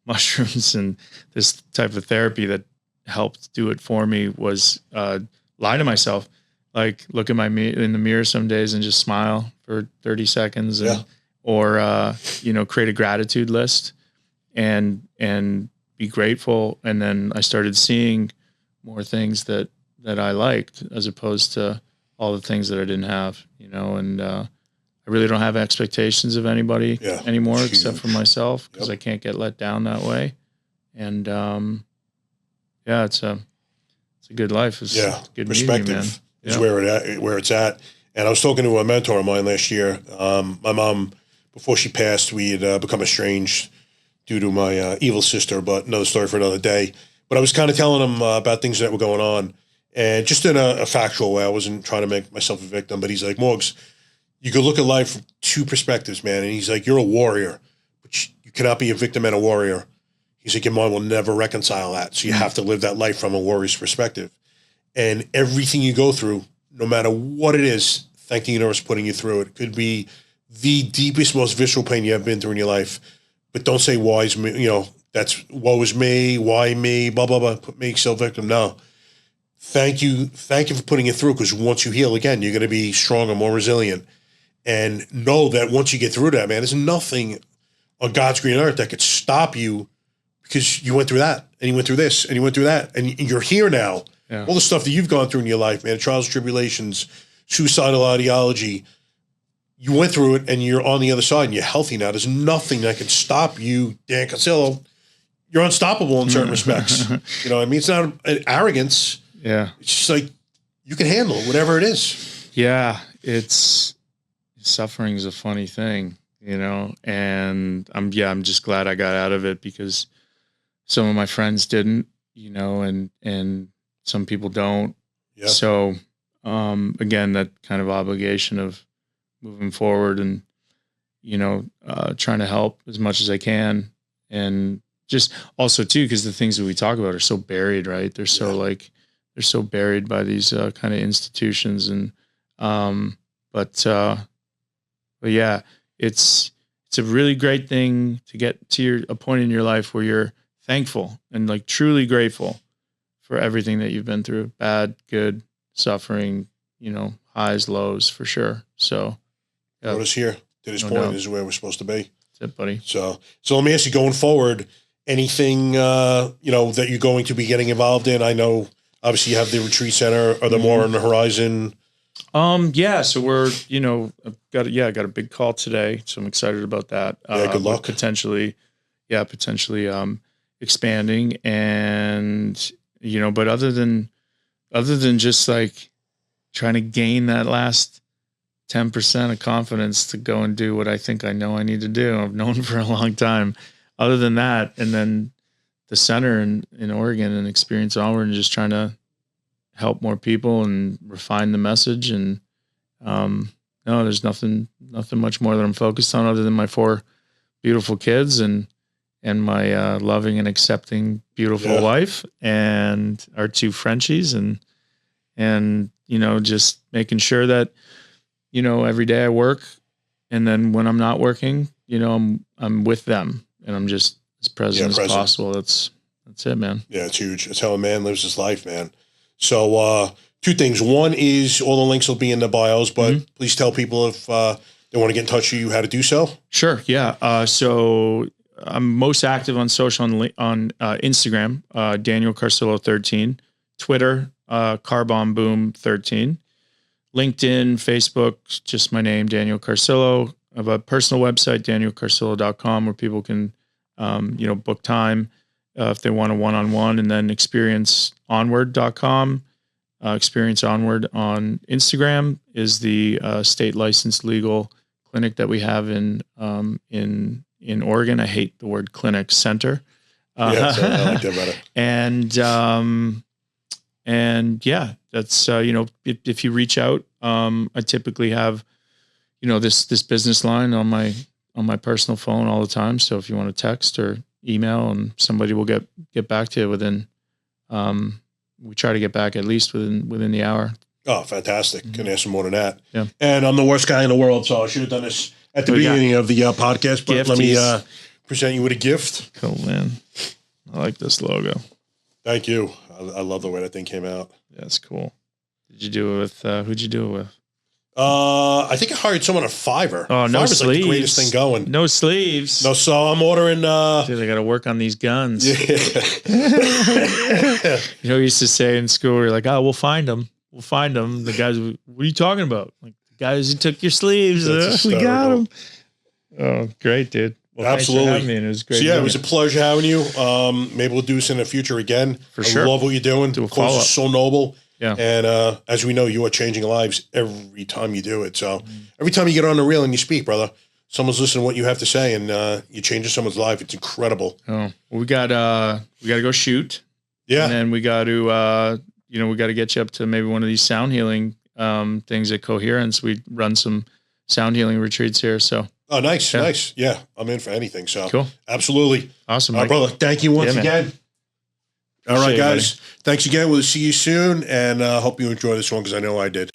mushrooms and this type of therapy that helped do it for me was, lie to myself, like look at in the mirror some days and just smile for 30 seconds or, you know, create a gratitude list and be grateful. And then I started seeing more things that that I liked, as opposed to all the things that I didn't have, you know, and I really don't have expectations of anybody anymore except for myself, because I can't get let down that way. And it's a good life. It's good perspective medium, man. Is where it's at. And I was talking to a mentor of mine last year. My mom, before she passed, we had become estranged due to my evil sister, but another story for another day. But I was kind of telling him about things that were going on, and just in a factual way. I wasn't trying to make myself a victim, but he's like, Morgs, you could look at life from two perspectives, man. And he's like, you're a warrior, but you cannot be a victim and a warrior. He's like, your mind will never reconcile that. So you have to live that life from a warrior's perspective. And everything you go through, no matter what it is, thank the universe for putting you through it. It could be the deepest, most visceral pain you have been through in your life. But don't say, why is me, you know, that's woe is me, why me, blah, blah, blah, put me self victim. No. Thank you for putting it through, because once you heal again, you're going to be stronger, more resilient. And know that once you get through that, man, there's nothing on God's green earth that could stop you, because you went through that, and you went through this, and you went through that, and you're here now. Yeah. All the stuff that you've gone through in your life, man, trials, tribulations, suicidal ideology, you went through it, and you're on the other side, and you're healthy now. There's nothing that can stop you, Dan Carcillo. You're unstoppable in certain respects. You know what I mean? It's not an arrogance. Yeah. It's just like, you can handle it, whatever it is. Yeah. Suffering is a funny thing, you know, and I'm just glad I got out of it, because some of my friends didn't, you know, and some people don't. Yeah. So, again, that kind of obligation of moving forward and, you know, trying to help as much as I can. And just also too, because the things that we talk about are so buried, right? They're so they're so buried by these kind of institutions. And, but yeah, it's a really great thing to get to a point in your life where you're thankful and like truly grateful for everything that you've been through, bad, good, suffering, you know, highs, lows, for sure. So brought us here to this point. This is where we're supposed to be. That's it, buddy. So let me ask you, going forward, anything, you know, that you're going to be getting involved in? I know obviously you have the retreat center. Are there more on the horizon? Yeah, so we're, you know, got a big call today, so I'm excited about that. Good luck. Potentially expanding, and, you know, but other than just like trying to gain that last 10% of confidence to go and do what I think I know I need to do, I've known for a long time. Other than that, and then the center in Oregon and Experience Onward, and just trying to help more people and refine the message. And no, there's nothing much more that I'm focused on other than my 4 beautiful kids and my loving and accepting beautiful wife and our 2 Frenchies, and you know, just making sure that, you know, every day I work, and then when I'm not working, you know, I'm with them, and I'm just as present as possible. That's it, man. Yeah, it's huge. It's how a man lives his life, man. So 2 things. One is all the links will be in the bios, but please tell people if they want to get in touch with you how to do so. Sure. Yeah. So I'm most active on social on Instagram, Daniel Carcillo 13, Twitter, Carbon Boom 13, LinkedIn, Facebook, just my name, Daniel Carcillo. I have a personal website, danielcarcillo.com, where people can, you know, book time if they want a one-on-one, and then experienceonward.com. Experience Onward on Instagram is the state licensed legal clinic that we have in Oregon. I hate the word clinic, center. Yeah, so I like that better. And yeah, that's, you know, if you reach out, I typically have, you know, this business line on my personal phone all the time. So if you want to text or email, and somebody will get back to you within, we try to get back at least within the hour. Oh, fantastic. Can ask some more than that. Yeah. And I'm the worst guy in the world, so I should have done this at the beginning of the podcast, but let me present you with a gift. Cool, man. I like this logo. Thank you. I love the way that thing came out. Yeah, it's cool. Did you do it with, who'd you do it with? I think I hired someone at Fiverr. Oh, no Fiverr's sleeves. like the greatest thing going. No sleeves. No, so I'm ordering. Dude, I got to work on these guns. Yeah. You know, we used to say in school, we're like, oh, we'll find them. We'll find them. The guys, what are you talking about? Like, the guys who took your sleeves. That's We got them. hysterical. Oh, great, dude. Well, Absolutely. Thanks for having me. It was great. So yeah, it doing was a pleasure having you. Maybe we'll do this in the future again. For sure. I love what you're doing. Do a Of course, follow-up. it's so noble. Yeah. And as we know, you are changing lives every time you do it. So every time you get on the reel and you speak, brother, someone's listening to what you have to say, and you're changing someone's life. It's incredible. Oh, well, we got to go shoot. Yeah. And then we got to, we got to get you up to maybe one of these sound healing things at Coherence. We run some sound healing retreats here. So. Oh, nice. Yeah. Nice. Yeah. I'm in for anything. So Cool. Absolutely. Awesome. All right, Mike. brother. Thank you once Yeah, man. again. All right, Appreciate it, guys. Thanks again. We'll see you soon, and hope you enjoy this one because I know I did.